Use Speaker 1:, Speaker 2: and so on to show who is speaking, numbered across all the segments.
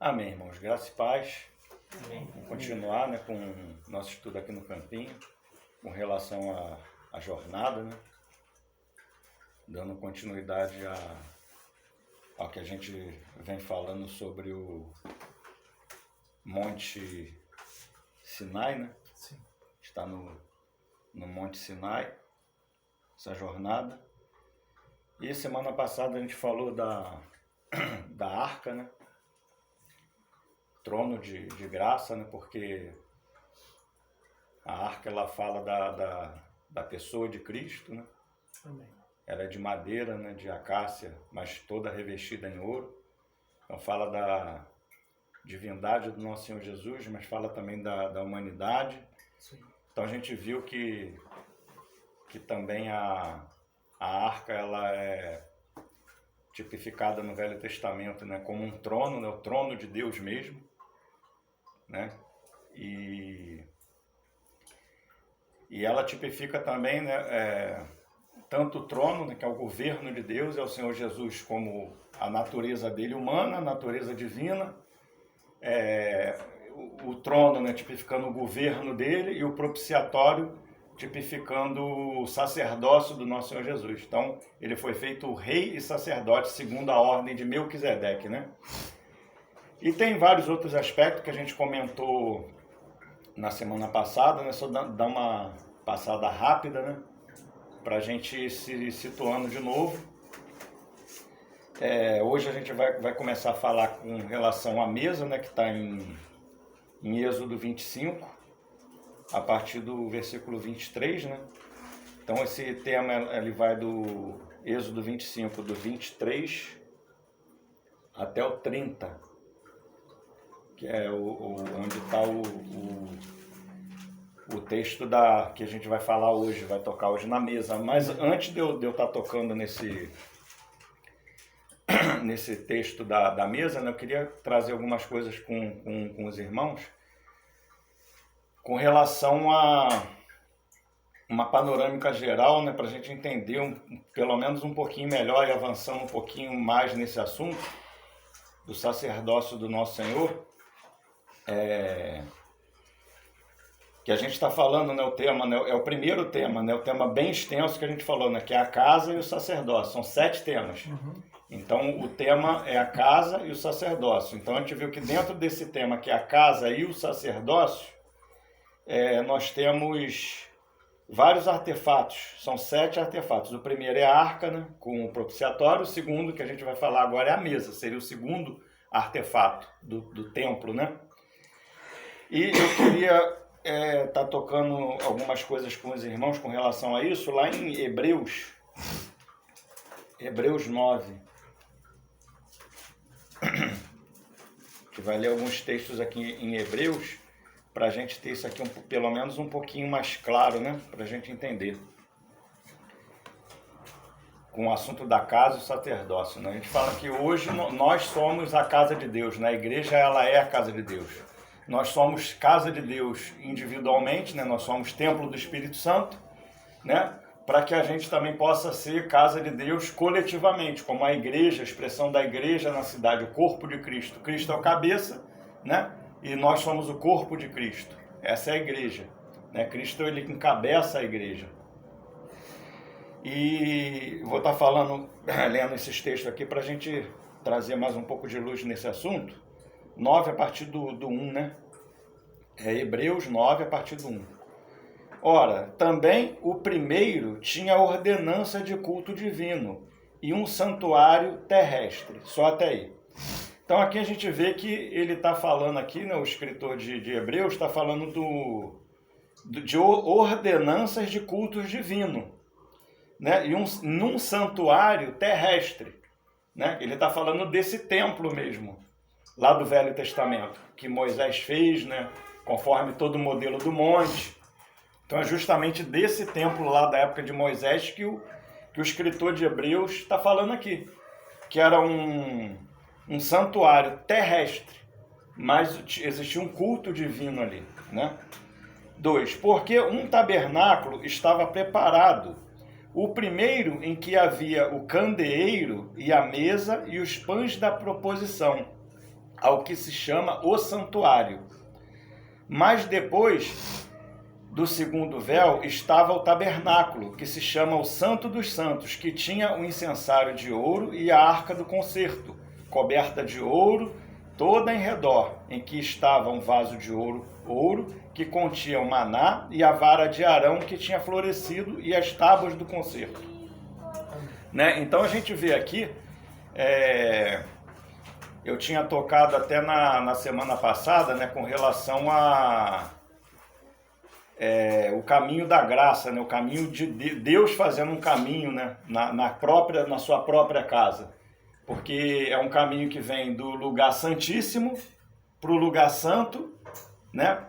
Speaker 1: Amém, irmãos. Graça e paz.
Speaker 2: Amém.
Speaker 1: Vamos continuar, com o nosso estudo aqui no Campinho, com relação à jornada, dando continuidade ao que a gente vem falando sobre o Monte Sinai,
Speaker 2: Sim.
Speaker 1: Está no Monte Sinai, essa jornada. E semana passada a gente falou da arca, trono de graça, porque a arca ela fala da pessoa de Cristo,
Speaker 2: Amém.
Speaker 1: Ela é de madeira, de acácia, mas toda revestida em ouro. Então fala da divindade do nosso Senhor Jesus, mas fala também da humanidade.
Speaker 2: Sim.
Speaker 1: Então a gente viu que também a arca ela é tipificada no Velho Testamento, como um trono, o trono de Deus mesmo, E ela tipifica também, tanto o trono, que é o governo de Deus, é o Senhor Jesus, como a natureza dele humana, a natureza divina, o trono, tipificando o governo dele, e o propiciatório tipificando o sacerdócio do nosso Senhor Jesus. Então, ele foi feito rei e sacerdote segundo a ordem de Melquisedeque, E tem vários outros aspectos que a gente comentou na semana passada, só dar uma passada rápida, para a gente ir se situando de novo. Hoje a gente vai começar a falar com relação à mesa, que está em Êxodo 25, a partir do versículo 23, Então esse tema ele vai do Êxodo 25, do 23 até o 30. Que é onde está o texto que a gente vai falar hoje, vai tocar hoje na mesa. Mas antes de eu estar tocando nesse texto da mesa, eu queria trazer algumas coisas com os irmãos com relação a uma panorâmica geral, para a gente entender pelo menos um pouquinho melhor e avançando um pouquinho mais nesse assunto do sacerdócio do nosso Senhor. Que a gente está falando, o tema, é o primeiro tema, o tema bem extenso que a gente falou, que é a casa e o sacerdócio. São 7 temas.
Speaker 2: Uhum.
Speaker 1: Então, o tema é a casa e o sacerdócio. Então, a gente viu que dentro desse tema, que é a casa e o sacerdócio, nós temos vários artefatos. São 7 artefatos. O primeiro é a arca, com o propiciatório. O segundo, que a gente vai falar agora, é a mesa. Seria o segundo artefato do templo, E eu queria estar tocando algumas coisas com os irmãos com relação a isso, lá em Hebreus 9. A gente vai ler alguns textos aqui em Hebreus, para a gente ter isso aqui pelo menos um pouquinho mais claro, para a gente entender. Com o assunto da casa e o sacerdócio. A gente fala que hoje nós somos a casa de Deus, A igreja ela é a casa de Deus. Nós somos casa de Deus individualmente, nós somos templo do Espírito Santo, para que a gente também possa ser casa de Deus coletivamente, como a igreja, a expressão da igreja na cidade, o corpo de Cristo. Cristo é o cabeça, e nós somos o corpo de Cristo. Essa é a igreja. Cristo ele encabeça a igreja. E vou estar lendo esses textos aqui para a gente trazer mais um pouco de luz nesse assunto. 9 a partir do 1, Hebreus 9 a partir do 1. Ora, também o primeiro tinha ordenança de culto divino e um santuário terrestre. Só até aí. Então aqui a gente vê que ele está falando aqui, o escritor de Hebreus está falando de ordenanças de culto divino. E num santuário terrestre. Ele está falando desse templo mesmo, lá do Velho Testamento, que Moisés fez, conforme todo o modelo do monte. Então é justamente desse templo lá da época de Moisés que o escritor de Hebreus está falando aqui, que era um santuário terrestre, mas existia um culto divino ali. 2. Porque um tabernáculo estava preparado, o primeiro em que havia o candeeiro e a mesa e os pães da proposição, ao que se chama o santuário. Mas depois do segundo véu estava o tabernáculo, que se chama o Santo dos Santos, que tinha o incensário de ouro e a arca do concerto, coberta de ouro toda em redor, em que estava um vaso de ouro que continha o maná e a vara de Arão que tinha florescido e as tábuas do concerto. Né? Então a gente vê aqui, eu tinha tocado até na semana passada, né, com relação a o caminho da graça, né, o caminho de Deus fazendo um caminho, né, na sua própria casa. Porque é um caminho que vem do lugar santíssimo para o lugar santo, né?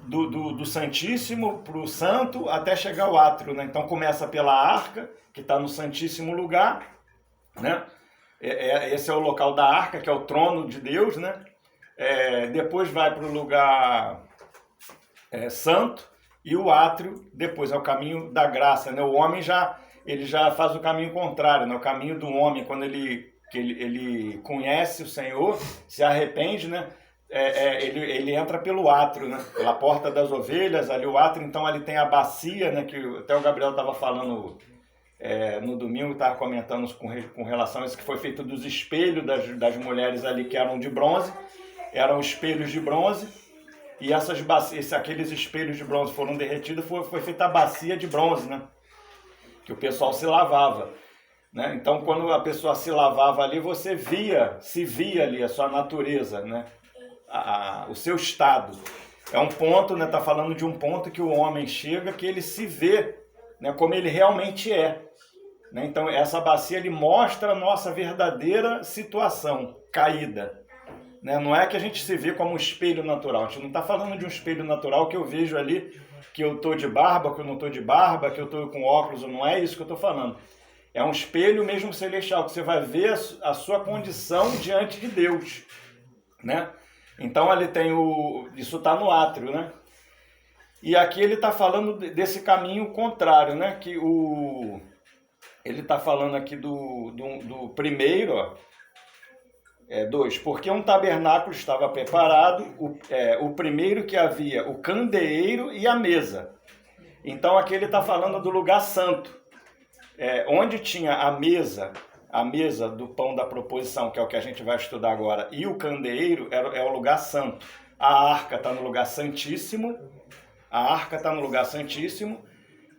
Speaker 1: Do santíssimo para o santo até chegar ao átrio, né? Então começa pela arca, que está no santíssimo lugar, né? Esse é o local da arca, que é o trono de Deus, né? Depois vai para o lugar santo, e o átrio depois é o caminho da graça, né? O homem ele já faz o caminho contrário, né? O caminho do homem, quando ele conhece o Senhor, se arrepende, né? Ele entra pelo átrio, né? Pela porta das ovelhas, ali o átrio. Então ali tem a bacia, né? Que até o Gabriel estava falando no domingo, estava comentando com relação a isso, que foi feito dos espelhos das mulheres ali, que eram de bronze, eram espelhos de bronze, e aqueles espelhos de bronze foram derretidos, foi feita a bacia de bronze, né? Que o pessoal se lavava. Né? Então, quando a pessoa se lavava ali, se via ali a sua natureza, né? O seu estado. É um ponto, né? Está falando de um ponto que o homem chega, que ele se vê, né? Como ele realmente é. Né? Então, essa bacia ele mostra a nossa verdadeira situação caída. Né? Não é que a gente se vê como um espelho natural. A gente não está falando de um espelho natural que eu vejo ali, que eu estou de barba, que eu não estou de barba, que eu estou com óculos, não é isso que eu estou falando. É um espelho mesmo celestial, que você vai ver a sua condição diante de Deus, né? Então ali tem isso está no átrio, né? E aqui ele está falando desse caminho contrário, né? Que ele está falando aqui do primeiro, ó, 2, porque um tabernáculo estava preparado, o primeiro que havia, o candeeiro e a mesa. Então aqui ele está falando do lugar santo. Onde tinha a mesa do pão da proposição, que é o que a gente vai estudar agora, e o candeeiro é o lugar santo. A arca está no lugar santíssimo.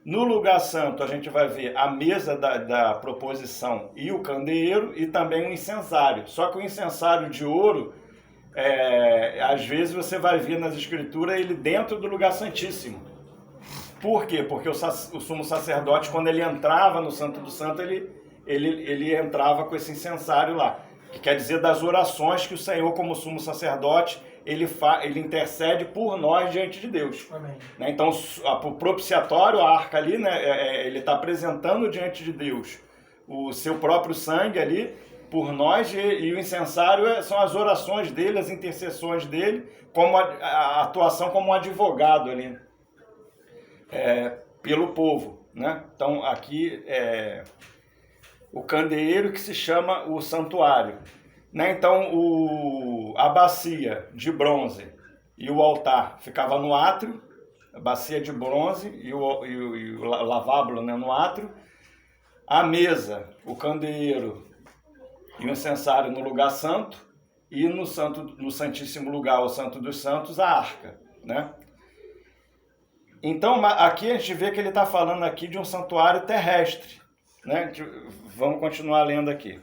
Speaker 1: No lugar santo a gente vai ver a mesa da proposição e o candeeiro e também o incensário. Só que o incensário de ouro, às vezes você vai ver nas escrituras ele dentro do lugar santíssimo. Por quê? Porque o sumo sacerdote, quando ele entrava no Santo do Santo, ele entrava com esse incensário lá. Que quer dizer das orações que o Senhor, como sumo sacerdote, ele intercede por nós diante de Deus. Amém. Né? Então, o propiciatório, a arca ali, né, ele está apresentando diante de Deus o seu próprio sangue ali por nós, e o incensário são as orações dele, as intercessões dele, como a atuação como um advogado ali. Pelo povo, né? Então aqui o candeeiro que se chama o santuário, né? Então a bacia de bronze e o altar ficava no átrio, a bacia de bronze e o lavábulo, né, no átrio, a mesa, o candeeiro e o incensário no lugar santo, e no santíssimo lugar, o Santo dos Santos, a arca, né? Então, aqui a gente vê que ele está falando aqui de um santuário terrestre, né? Vamos continuar lendo aqui.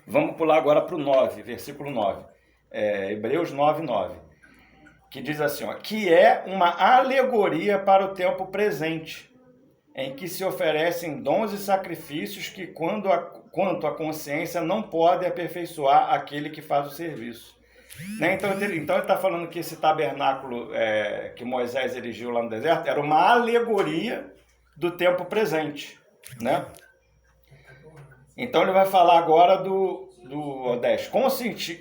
Speaker 1: Vamos pular agora para o 9, versículo 9. Hebreus 9, 9. Que diz assim, ó, que é uma alegoria para o tempo presente, em que se oferecem dons e sacrifícios que, quanto à consciência, não podem aperfeiçoar aquele que faz o serviço. Né? Então ele está falando que esse tabernáculo que Moisés erigiu lá no deserto era uma alegoria do tempo presente, né? Então ele vai falar agora do 10,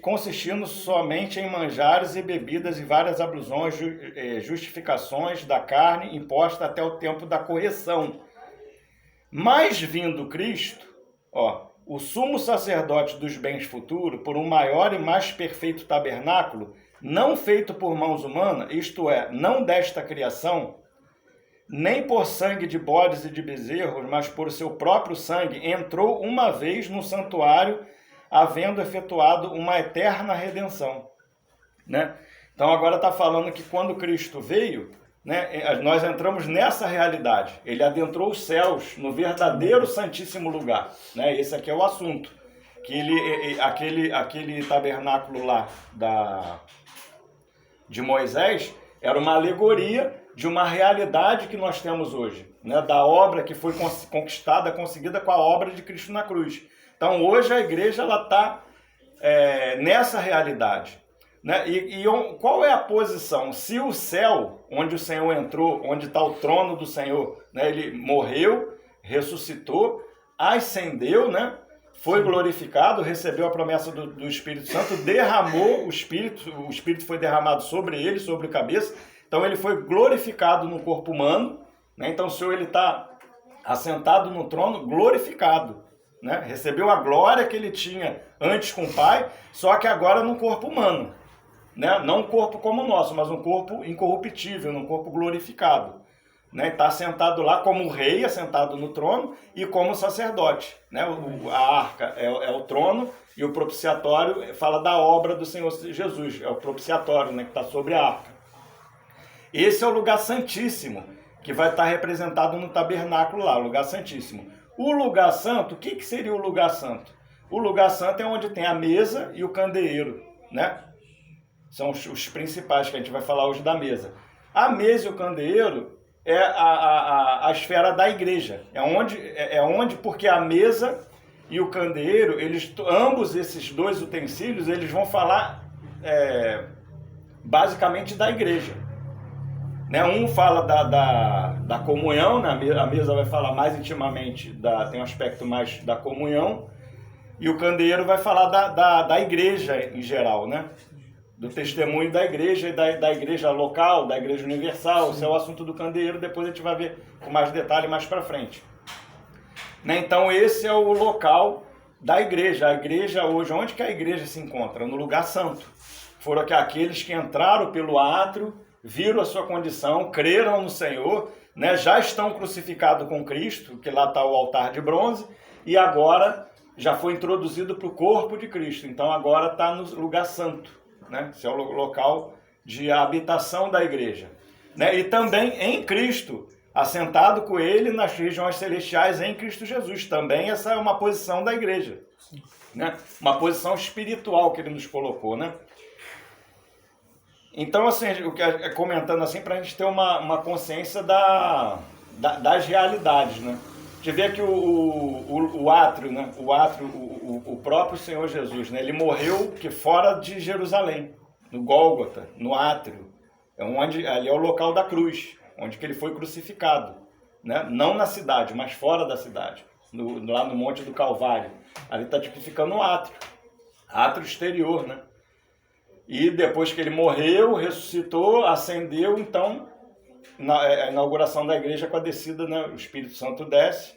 Speaker 1: consistindo somente em manjares e bebidas e várias ablusões, justificações da carne imposta até o tempo da correção. Mas vindo Cristo, o sumo sacerdote dos bens futuros, por um maior e mais perfeito tabernáculo, não feito por mãos humanas, isto é, não desta criação, nem por sangue de bodes e de bezerros, mas por seu próprio sangue, entrou uma vez no santuário, havendo efetuado uma eterna redenção. Né? Então agora está falando que quando Cristo veio, né, nós entramos nessa realidade. Ele adentrou os céus no verdadeiro santíssimo lugar. Né? Esse aqui é o assunto. Que aquele tabernáculo lá de Moisés era uma alegoria de uma realidade que nós temos hoje, né? Da obra que foi conquistada, conseguida com a obra de Cristo na cruz. Então hoje a igreja está nessa realidade. Né? Qual é a posição? Se o céu, onde o Senhor entrou, onde está o trono do Senhor, né? Ele morreu, ressuscitou, ascendeu, né? Foi glorificado, recebeu a promessa do Espírito Santo, derramou o Espírito foi derramado sobre ele, sobre a cabeça, então ele foi glorificado no corpo humano, né? Então o Senhor está assentado no trono, glorificado, né? Recebeu a glória que ele tinha antes com o Pai, só que agora no corpo humano. Né? Não um corpo como o nosso, mas um corpo incorruptível, um corpo glorificado. Né? Está sentado lá como rei, assentado no trono, e como sacerdote. Né? A arca é o trono, e o propiciatório fala da obra do Senhor Jesus. É o propiciatório, né? Que está sobre a arca. Esse é o lugar santíssimo, que vai estar representado no tabernáculo lá, o lugar santíssimo. O lugar santo, o que seria o lugar santo? O lugar santo é onde tem a mesa e o candeeiro, né? São os principais que a gente vai falar hoje da mesa. A mesa e o candeeiro é a esfera da igreja. É onde porque a mesa e o candeeiro, ambos esses dois utensílios, eles vão falar basicamente da igreja. Né? Um fala da comunhão, né? A mesa vai falar mais intimamente, tem um aspecto mais da comunhão, e o candeeiro vai falar da igreja em geral, né? Do testemunho da igreja e da igreja local, da igreja universal. Esse é o assunto do candeeiro, depois a gente vai ver com mais detalhe mais para frente. Né? Então esse é o local da igreja. A igreja hoje, onde que a igreja se encontra? No lugar santo. Foram aqueles que entraram pelo átrio, viram a sua condição, creram no Senhor, né? Já estão crucificados com Cristo, que lá está o altar de bronze, e agora já foi introduzido para o corpo de Cristo. Então agora está no lugar santo. Né? Esse é o local de habitação da igreja. Né? E também em Cristo, assentado com ele nas regiões celestiais em Cristo Jesus. Também essa é uma posição da igreja. Né? Uma posição espiritual que ele nos colocou. Né? Então, assim, comentando assim, para a gente ter uma consciência das realidades. Né? A gente vê que o átrio, né? O próprio Senhor Jesus, né? Ele morreu fora de Jerusalém, no Gólgota, no átrio. Ali é o local da cruz, onde que ele foi crucificado. Né? Não na cidade, mas fora da cidade, lá no Monte do Calvário. Ali está tipificando o átrio exterior. Né? E depois que ele morreu, ressuscitou, ascendeu, então, a inauguração da igreja com a descida, né? O Espírito Santo desce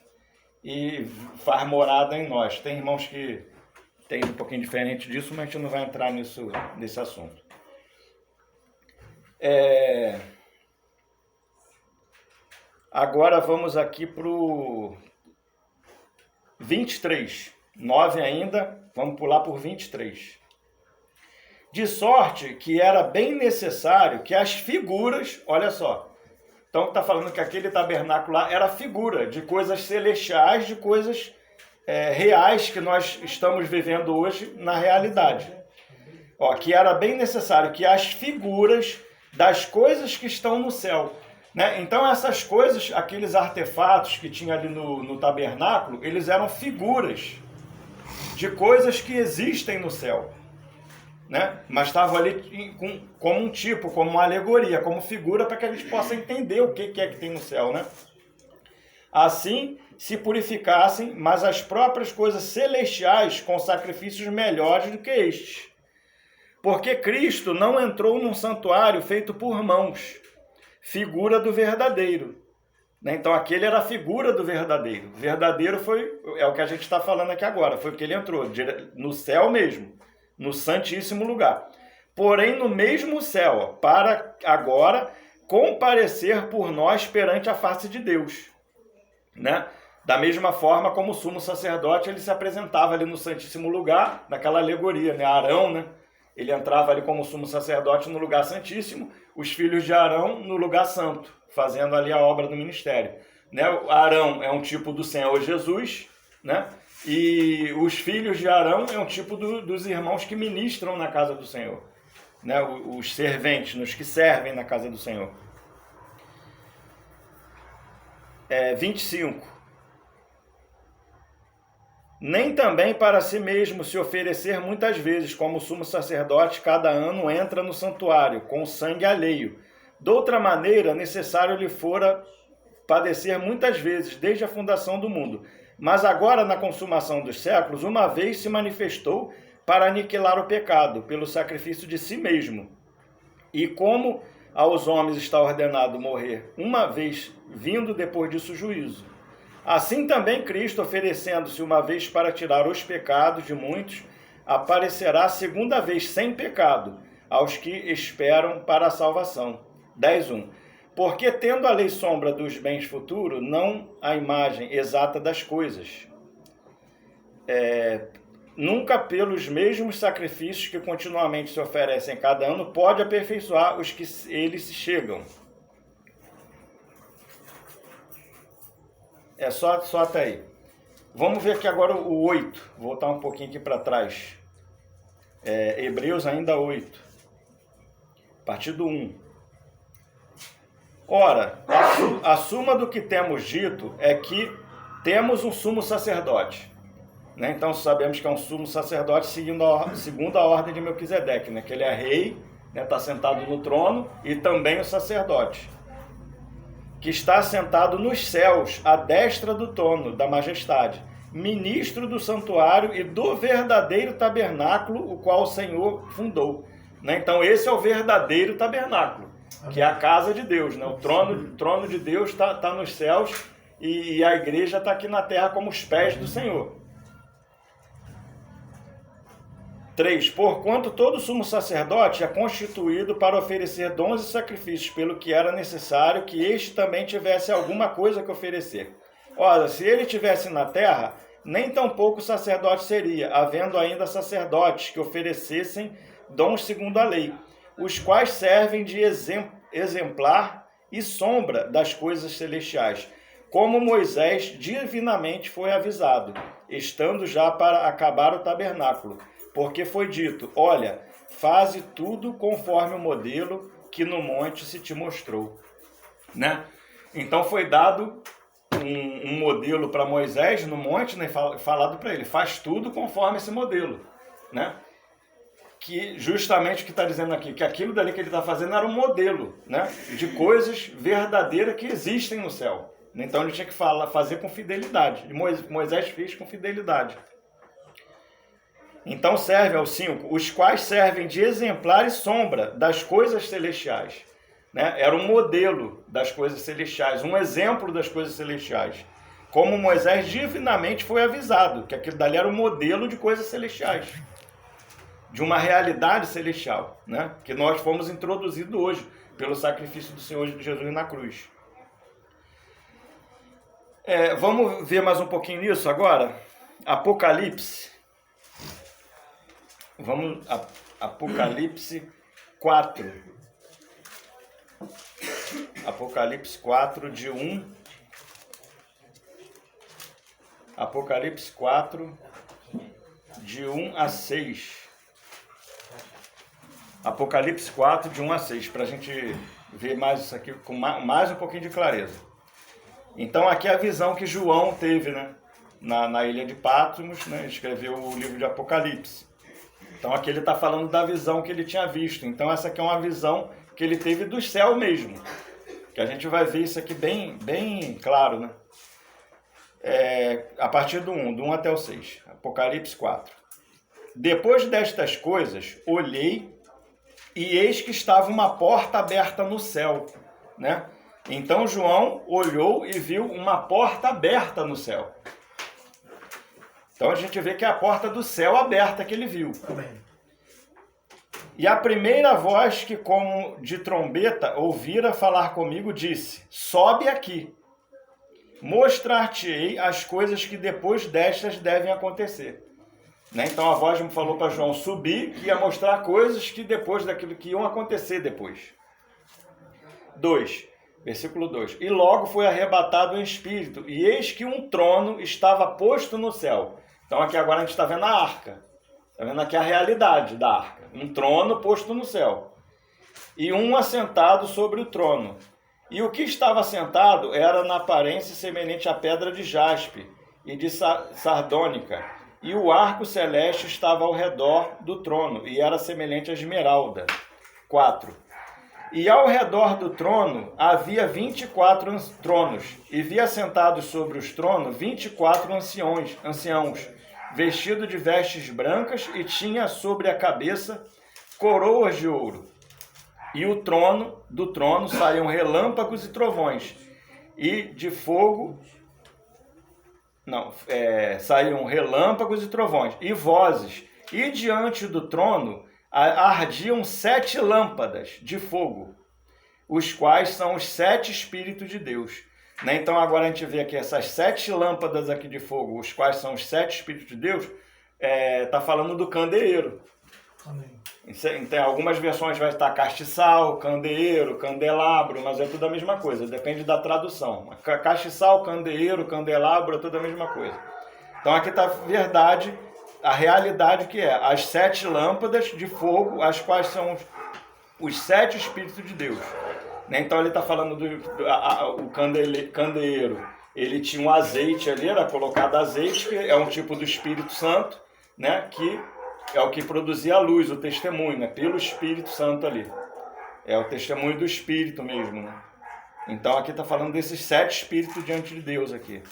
Speaker 1: e faz morada em nós. Tem irmãos que tem um pouquinho diferente disso, mas a gente não vai entrar nesse assunto. Agora vamos aqui para o 23. 9 ainda, vamos pular por 23. De sorte que era bem necessário que as figuras, olha só, então está falando que aquele tabernáculo lá era figura de coisas celestiais, de coisas reais que nós estamos vivendo hoje na realidade. Ó, que era bem necessário que as figuras das coisas que estão no céu. Né? Então essas coisas, aqueles artefatos que tinha ali no tabernáculo, eles eram figuras de coisas que existem no céu. Né? Mas estavam ali como um tipo, como uma alegoria, como figura, para que a gente possa entender o que é que tem no céu. Né? Assim se purificassem, mas as próprias coisas celestiais com sacrifícios melhores do que estes. Porque Cristo não entrou num santuário feito por mãos, figura do verdadeiro, Né? Então aquele era a figura do verdadeiro. O verdadeiro é o que a gente está falando aqui agora, foi o que ele entrou, no céu mesmo, no santíssimo lugar. Porém, no mesmo céu, para agora comparecer por nós perante a face de Deus. Né? Da mesma forma como o sumo sacerdote, ele se apresentava ali no santíssimo lugar, naquela alegoria, né? Arão, né? Ele entrava ali como sumo sacerdote no lugar santíssimo, os filhos de Arão no lugar santo, fazendo ali a obra do ministério. Né? Arão é um tipo do Senhor Jesus, né? E os filhos de Arão é um tipo dos irmãos que ministram na casa do Senhor. Né? Os serventes, nos que servem na casa do Senhor. 25. Nem também para si mesmo se oferecer muitas vezes, como o sumo sacerdote cada ano entra no santuário, com sangue alheio. De outra maneira, necessário lhe fora padecer muitas vezes, desde a fundação do mundo. Mas agora, na consumação dos séculos, uma vez se manifestou para aniquilar o pecado, pelo sacrifício de si mesmo. E como aos homens está ordenado morrer, uma vez vindo depois disso o juízo. Assim também Cristo, oferecendo-se uma vez para tirar os pecados de muitos, aparecerá segunda vez sem pecado aos que esperam para a salvação. 10:1. Porque tendo a lei sombra dos bens futuros, não a imagem exata das coisas. Nunca pelos mesmos sacrifícios que continuamente se oferecem cada ano, pode aperfeiçoar os que eles se chegam. Só até aí. Vamos ver aqui agora o 8. Vou voltar um pouquinho aqui para trás. Hebreus ainda 8. A partir do 1. Ora, a suma do que temos dito é que temos um sumo sacerdote. Né? Então sabemos que é um sumo sacerdote segundo a ordem de Melquisedeque, né? Que ele é rei, né? Está sentado no trono, e também o sacerdote, que está sentado nos céus, à destra do trono da majestade, ministro do santuário e do verdadeiro tabernáculo, o qual o Senhor fundou. Né? Então esse é o verdadeiro tabernáculo, que é a casa de Deus. Né? O trono de Deus está nos céus, e a igreja está aqui na terra como os pés do Senhor. 3. Porquanto todo sumo sacerdote é constituído para oferecer dons e sacrifícios, pelo que era necessário que este também tivesse alguma coisa que oferecer. Ora, se ele tivesse na terra, nem tampouco sacerdote seria, havendo ainda sacerdotes que oferecessem dons segundo a lei, os quais servem de exemplar e sombra das coisas celestiais, como Moisés divinamente foi avisado, estando já para acabar o tabernáculo. Porque foi dito, olha, faze tudo conforme o modelo que no monte se te mostrou. Né? Então foi dado um modelo para Moisés no monte, né, falado para ele, faz tudo conforme esse modelo. Né? Que justamente o que está dizendo aqui, que aquilo dali que ele está fazendo era um modelo, né, de coisas verdadeiras que existem no céu. Então ele tinha que fazer com fidelidade. E Moisés fez com fidelidade. Então serve aos 5, os quais servem de exemplar e sombra das coisas celestiais. Né? Era um modelo das coisas celestiais, um exemplo das coisas celestiais. Como Moisés divinamente foi avisado, que aquilo dali era um modelo de coisas celestiais, de uma realidade celestial, né? Que nós fomos introduzidos hoje pelo sacrifício do Senhor Jesus na cruz. Vamos ver mais um pouquinho nisso agora? Apocalipse. Vamos, Apocalipse 4. Apocalipse 4, de 1. Apocalipse 4, de 1 a 6. Apocalipse 4, de 1 a 6, para a gente ver mais isso aqui com mais um pouquinho de clareza. Então aqui é a visão que João teve, né? Na ilha de Patmos, né? Escreveu o livro de Apocalipse. Então aqui ele está falando da visão que ele tinha visto. Então essa aqui é uma visão que ele teve do céu mesmo. Que a gente vai ver isso aqui bem claro, né? A partir do 1 até o 6. Apocalipse 4. Depois destas coisas, olhei e eis que estava uma porta aberta no céu, né? Então João olhou e viu uma porta aberta no céu. Então a gente vê que é a porta do céu aberta que ele viu.
Speaker 2: Amém.
Speaker 1: E a primeira voz que, como de trombeta, ouvira falar comigo, disse: sobe aqui, mostrar-te-ei as coisas que depois destas devem acontecer. Né? Então a voz me falou para João subir, que ia mostrar coisas que depois daquilo que iam acontecer depois. 2, versículo 2. E logo foi arrebatado o espírito, e eis que um trono estava posto no céu. Então aqui agora a gente está vendo a arca. Está vendo aqui a realidade da arca. Um trono posto no céu. E um assentado sobre o trono. E o que estava assentado era na aparência semelhante à pedra de jaspe e de sardônica. E o arco celeste estava ao redor do trono, e era semelhante à esmeralda. 4. E ao redor do trono havia 24 tronos, e via sentados sobre os tronos 24 anciãos, vestidos de vestes brancas, e tinha sobre a cabeça coroas de ouro. E do trono saíam relâmpagos e trovões, e de fogo... saíam relâmpagos e trovões, e vozes, e diante do trono ardiam 7 lâmpadas de fogo, os quais são os 7 Espíritos de Deus. Né? Então agora a gente vê aqui essas 7 lâmpadas aqui de fogo, os quais são os 7 Espíritos de Deus, está falando do candeeiro.
Speaker 2: Amém.
Speaker 1: Em algumas versões vai estar castiçal, candeeiro, candelabro, mas é tudo a mesma coisa, depende da tradução. Castiçal, candeeiro, candelabro, é tudo a mesma coisa. Então aqui está a verdade, a realidade que é as 7 lâmpadas de fogo, as quais são os 7 Espíritos de Deus. Então ele está falando do candeeiro, ele tinha um azeite ali, era colocado azeite, que é um tipo do Espírito Santo, né, que é o que produzia a luz, o testemunho, né, pelo Espírito Santo ali. É o testemunho do Espírito mesmo. Né? Então aqui está falando desses 7 Espíritos diante de Deus aqui.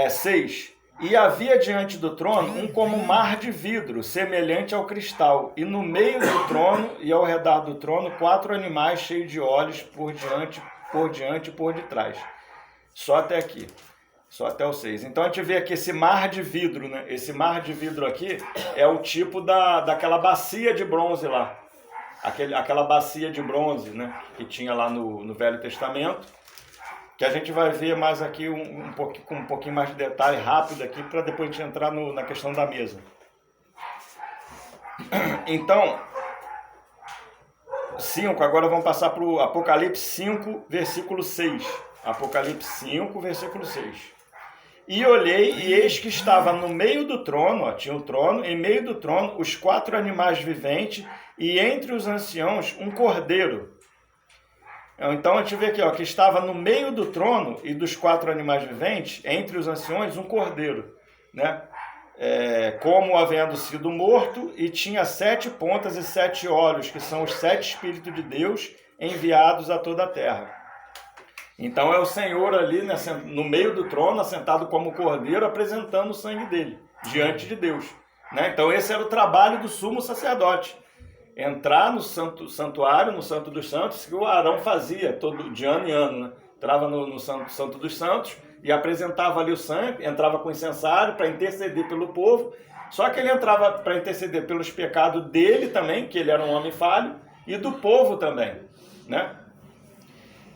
Speaker 1: 6. E havia diante do trono um como mar de vidro, semelhante ao cristal, e no meio do trono e ao redor do trono 4 animais cheios de olhos por diante e por detrás. Só até aqui. Só até o 6. Então a gente vê aqui esse mar de vidro, né? Esse mar de vidro aqui é o tipo daquela bacia de bronze lá. Aquela bacia de bronze, né? Que tinha lá no Velho Testamento. Que a gente vai ver mais aqui com um pouquinho mais de detalhe rápido aqui, para depois a gente entrar na questão da mesa. Então, 5, agora vamos passar para o Apocalipse 5, versículo 6. Apocalipse 5, versículo 6. E olhei, e eis que estava no meio do trono, tinha o trono, em meio do trono, os 4 animais viventes, e entre os anciãos, um cordeiro. Então a gente vê aqui, que estava no meio do trono e dos 4 animais viventes, entre os anciões, um cordeiro, né? Como havendo sido morto, e tinha 7 pontas e 7 olhos, que são os 7 Espíritos de Deus enviados a toda a terra. Então é o Senhor ali, né, no meio do trono, assentado como cordeiro, apresentando o sangue dele, diante de Deus. Né? Então esse era o trabalho do sumo sacerdote. Entrar no santuário, no Santo dos Santos, que o Arão fazia de ano em ano. Né? Entrava no Santo dos Santos e apresentava ali o sangue, entrava com o incensário para interceder pelo povo. Só que ele entrava para interceder pelos pecados dele também, que ele era um homem falho, e do povo também. Né?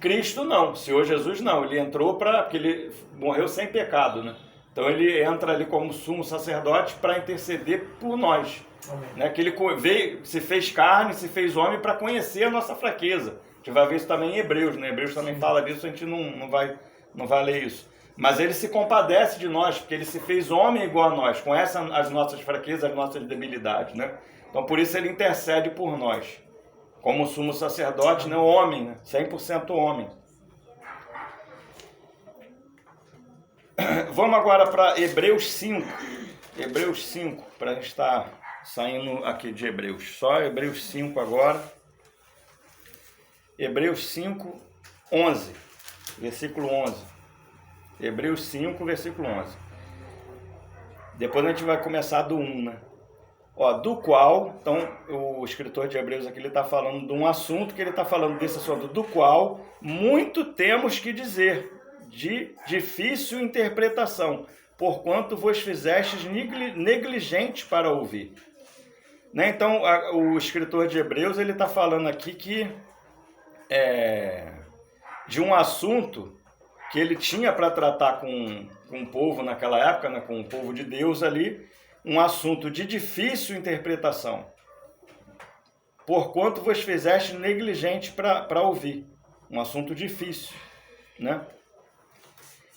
Speaker 1: Cristo não, o Senhor Jesus não, ele entrou porque ele morreu sem pecado. Né? Então ele entra ali como sumo sacerdote para interceder por nós. Né, que ele veio, se fez carne, se fez homem para conhecer a nossa fraqueza. A gente vai ver isso também em Hebreus, né? Hebreus também fala disso, a gente não vai ler isso. Mas ele se compadece de nós, porque ele se fez homem igual a nós, conhece as nossas fraquezas, as nossas debilidades, né? Então por isso ele intercede por nós, como sumo sacerdote, né? Homem, né? 100% homem. Vamos agora para Hebreus 5. Hebreus 5, para a gente estar saindo aqui de Hebreus. Só Hebreus 5 agora. Hebreus 5, 11. Versículo 11. Hebreus 5, versículo 11. Depois a gente vai começar do 1, né? Ó, do qual, então o escritor de Hebreus aqui ele está falando de um assunto que ele está falando desse assunto, do qual muito temos que dizer, de difícil interpretação, porquanto vos fizestes negligentes para ouvir. Né? Então o escritor de Hebreus ele está falando aqui que de um assunto que ele tinha para tratar com o povo naquela época, né, com o povo de Deus ali, um assunto de difícil interpretação, porquanto vos fizeste negligente para ouvir. Um assunto difícil, né?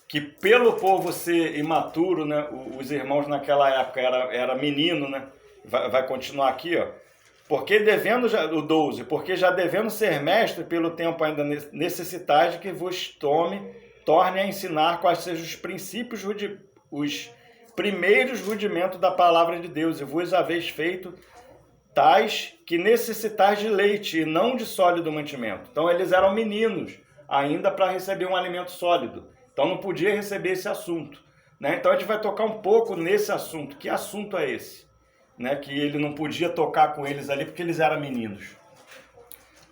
Speaker 1: Que pelo povo ser imaturo, né, os irmãos naquela época era menino, né? Vai continuar aqui, ó. Porque devendo, o 12, porque já devendo ser mestre pelo tempo ainda necessitais que vos torne a ensinar quais sejam os princípios, os primeiros rudimentos da palavra de Deus, e vos haveis feito tais que necessitais de leite e não de sólido mantimento. Então eles eram meninos ainda para receber um alimento sólido. Então não podia receber esse assunto. Né? Então a gente vai tocar um pouco nesse assunto. Que assunto é esse? Né? Que ele não podia tocar com eles ali porque eles eram meninos.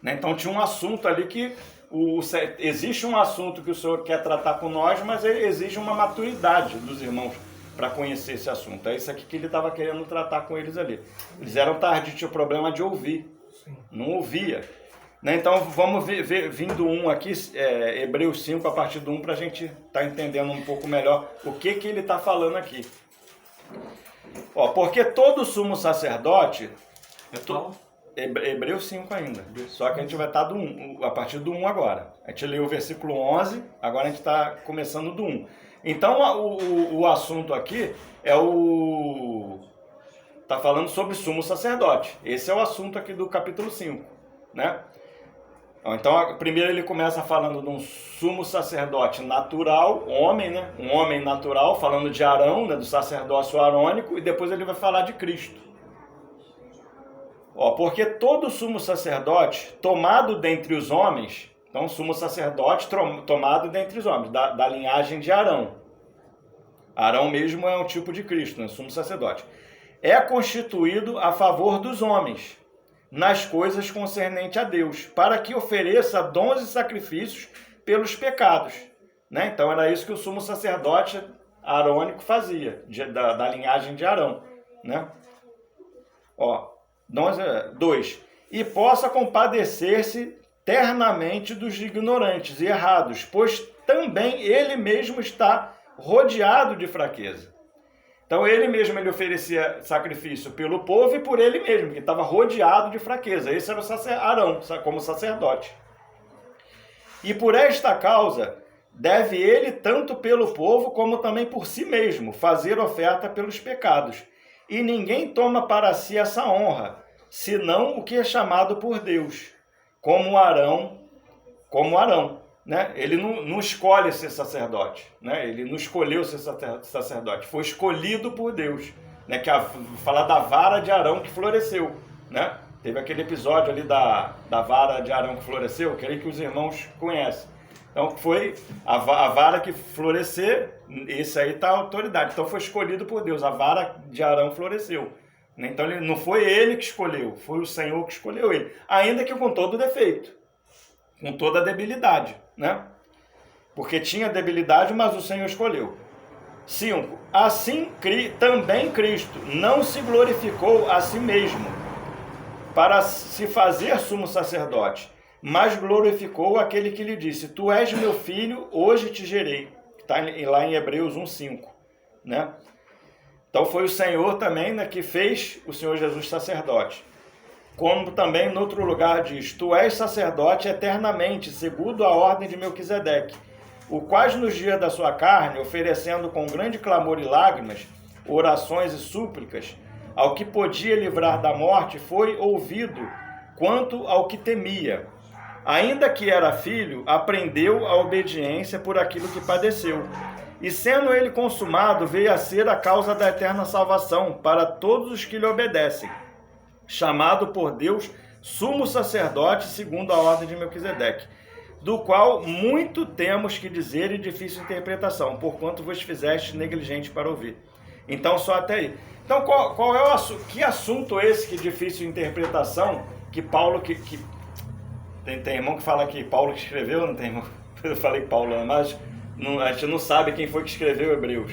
Speaker 1: Né? Então tinha um assunto ali que existe um assunto que o Senhor quer tratar com nós, mas exige uma maturidade dos irmãos para conhecer esse assunto. É isso aqui que ele estava querendo tratar com eles ali. Eles eram tardios, tinha o problema de ouvir. Sim. Não ouvia. Né? Então vamos ver vindo aqui, Hebreus 5, a partir do 1, para a gente estar entendendo um pouco melhor o que ele está falando aqui. Ó, porque todo sumo sacerdote... Hebreus 5 ainda. Só que a gente vai estar a partir do 1 agora. A gente leu o versículo 11, agora a gente está começando do 1. Então o assunto aqui está falando sobre sumo sacerdote. Esse é o assunto aqui do capítulo 5. Né? Então primeiro ele começa falando de um sumo sacerdote natural, homem, né? Um homem natural, falando de Arão, né? Do sacerdócio arônico, e depois ele vai falar de Cristo. Ó, porque todo sumo sacerdote tomado dentre os homens, então sumo sacerdote tomado dentre os homens, da linhagem de Arão. Arão mesmo é um tipo de Cristo, né? Sumo sacerdote. É constituído a favor dos homens, nas coisas concernentes a Deus, para que ofereça dons e sacrifícios pelos pecados. Né? Então era isso que o sumo sacerdote arônico fazia, da linhagem de Arão. Né? Ó, 2. E possa compadecer-se ternamente dos ignorantes e errados, pois também ele mesmo está rodeado de fraqueza. Então ele mesmo oferecia sacrifício pelo povo e por ele mesmo, que estava rodeado de fraqueza. Esse era o Arão, como sacerdote. E por esta causa, deve ele, tanto pelo povo como também por si mesmo, fazer oferta pelos pecados. E ninguém toma para si essa honra, senão o que é chamado por Deus, como Arão. Né? Ele não escolhe ser sacerdote, né? Ele não escolheu ser sacerdote, foi escolhido por Deus, né? Que falar da vara de Arão que floresceu, né? Teve aquele episódio ali da vara de Arão que floresceu, creio que os irmãos conhecem. Então foi a vara que florescer, esse aí está a autoridade. Então foi escolhido por Deus, a vara de Arão floresceu. Então não foi ele que escolheu, foi o Senhor que escolheu ele, ainda que com todo defeito, com toda a debilidade, né? Porque tinha debilidade, mas o Senhor escolheu. 5. Assim também Cristo não se glorificou a si mesmo para se fazer sumo sacerdote, mas glorificou aquele que lhe disse: Tu és meu filho, hoje te gerei. Está lá em Hebreus 1:5, né? Então foi o Senhor também, né, que fez o Senhor Jesus sacerdote. Como também, em outro lugar, diz: Tu és sacerdote eternamente, segundo a ordem de Melquisedeque, o quais nos dias da sua carne, oferecendo com grande clamor e lágrimas, orações e súplicas, ao que podia livrar da morte, foi ouvido quanto ao que temia. Ainda que era filho, aprendeu a obediência por aquilo que padeceu. E sendo ele consumado, veio a ser a causa da eterna salvação para todos os que lhe obedecem, chamado por Deus sumo sacerdote segundo a ordem de Melquisedeque, do qual muito temos que dizer e difícil interpretação, porquanto vos fizeste negligente para ouvir. Então só até aí. Então qual é que assunto esse que difícil interpretação que Paulo tem irmão que fala que Paulo que escreveu, não tem irmão? Eu falei Paulo, mas a gente não sabe quem foi que escreveu Hebreus.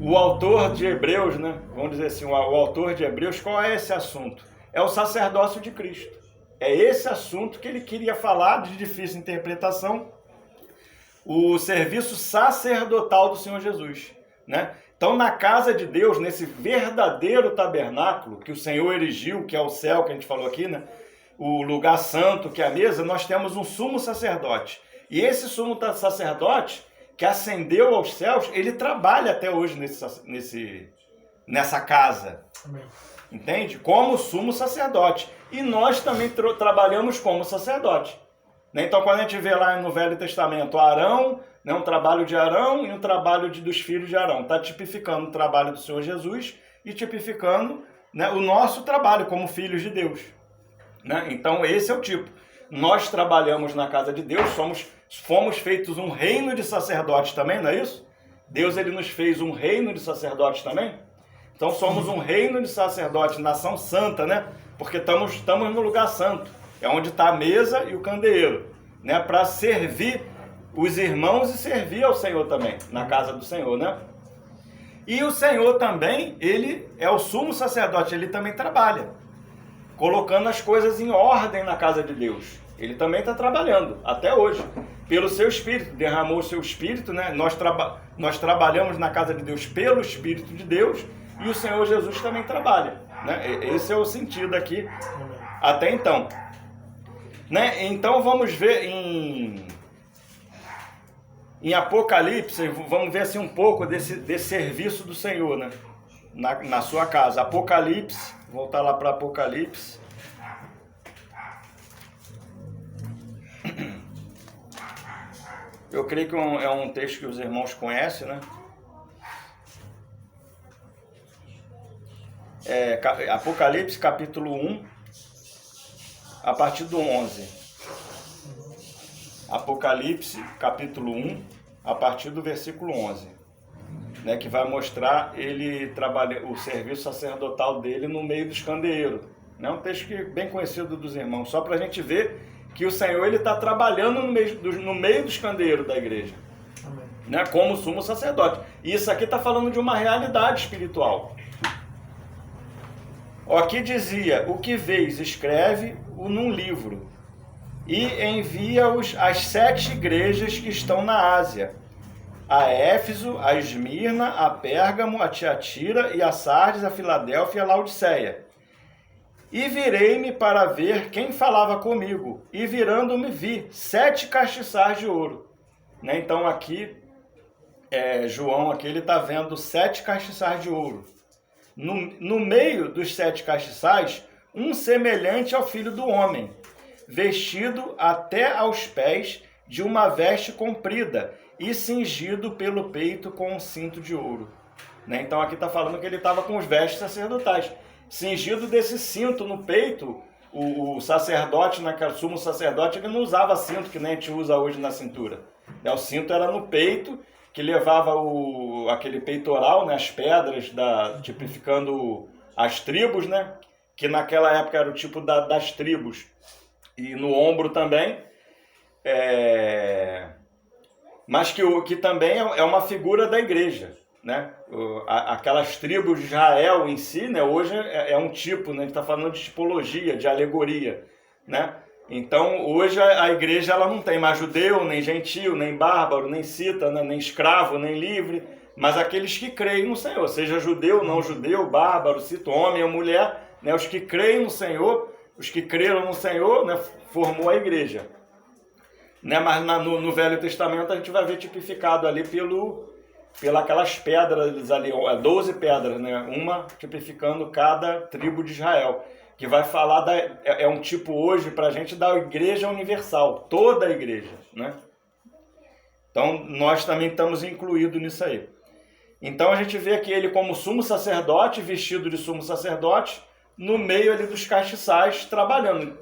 Speaker 1: O autor de Hebreus, né? Vamos dizer assim, o autor de Hebreus, qual é esse assunto? É o sacerdócio de Cristo. É esse assunto que ele queria falar, de difícil interpretação, o serviço sacerdotal do Senhor Jesus, né? Então, na casa de Deus, nesse verdadeiro tabernáculo que o Senhor erigiu, que é o céu, que a gente falou aqui, né? O lugar santo, que é a mesa, nós temos um sumo sacerdote. E esse sumo sacerdote, que ascendeu aos céus, ele trabalha até hoje nessa casa. Amém. Entende? Como sumo sacerdote. E nós também trabalhamos como sacerdote. Então, quando a gente vê lá no Velho Testamento Arão, né, um trabalho de Arão e um trabalho dos filhos de Arão, está tipificando o trabalho do Senhor Jesus e tipificando, né, o nosso trabalho como filhos de Deus. Né? Então, esse é o tipo. Nós trabalhamos na casa de Deus, fomos feitos um reino de sacerdotes também, não é isso? Deus ele nos fez um reino de sacerdotes também. Então, somos um reino de sacerdotes, nação santa, né? Porque estamos no lugar santo. É onde está a mesa e o candeeiro, né? Para servir os irmãos e servir ao Senhor também, na casa do Senhor, né? E o Senhor também, ele é o sumo sacerdote, ele também trabalha, colocando as coisas em ordem na casa de Deus. Ele também está trabalhando, até hoje, pelo seu Espírito, derramou o seu Espírito, né? Nós trabalhamos na casa de Deus pelo Espírito de Deus, e o Senhor Jesus também trabalha, né? Esse é o sentido aqui, até então. Né? Então vamos ver em Apocalipse, vamos ver assim um pouco desse serviço do Senhor, né? na sua casa. Apocalipse, voltar lá para Apocalipse. Eu creio que é um texto que os irmãos conhecem, né? Apocalipse capítulo 1, a partir do 11. Apocalipse capítulo 1, a partir do versículo 11. Né, que vai mostrar o serviço sacerdotal dele no meio dos candeeiros. É um texto bem conhecido dos irmãos, só para a gente ver que o Senhor está trabalhando no meio dos candeeiros da igreja. Amém. Né, como sumo sacerdote. E isso aqui está falando de uma realidade espiritual. Aqui dizia: o que vês, escreve-o num livro e envia-os às 7 igrejas que estão na Ásia: a Éfeso, a Esmirna, a Pérgamo, a Tiatira e a Sardes, a Filadélfia e a Laodiceia. E virei-me para ver quem falava comigo, e virando-me vi 7 castiçais de ouro. Né? Então aqui, João aqui, ele está vendo 7 castiçais de ouro. No meio dos 7 castiçais, um semelhante ao Filho do Homem, vestido até aos pés de uma veste comprida e cingido pelo peito com um cinto de ouro. Né? Então aqui está falando que ele estava com os vestes sacerdotais. Cingido desse cinto no peito, o sacerdote, o sumo sacerdote, ele não usava cinto que nem a gente usa hoje na cintura. O cinto era no peito, que levava aquele peitoral, né, as pedras, tipificando as tribos, né, que naquela época era o tipo das tribos. E no ombro também, mas que também é uma figura da igreja. Né? Aquelas tribos de Israel em si, né, hoje é um tipo, né, a gente está falando de tipologia, de alegoria. Né? Então, hoje a igreja ela não tem mais judeu, nem gentil, nem bárbaro, nem cita, né, nem escravo, nem livre, mas aqueles que creem no Senhor, seja judeu, não judeu, bárbaro, cita, homem ou mulher, né, os que creem no Senhor, os que creram no Senhor, né, formou a igreja. Né, mas no Velho Testamento a gente vai ver tipificado ali aquelas pedras ali, 12 pedras, né, uma tipificando cada tribo de Israel. Que vai falar, é um tipo hoje para a gente da igreja universal, toda a igreja, né? Então, nós também estamos incluídos nisso aí. Então, a gente vê aqui ele como sumo sacerdote, vestido de sumo sacerdote, no meio ali dos castiçais, trabalhando.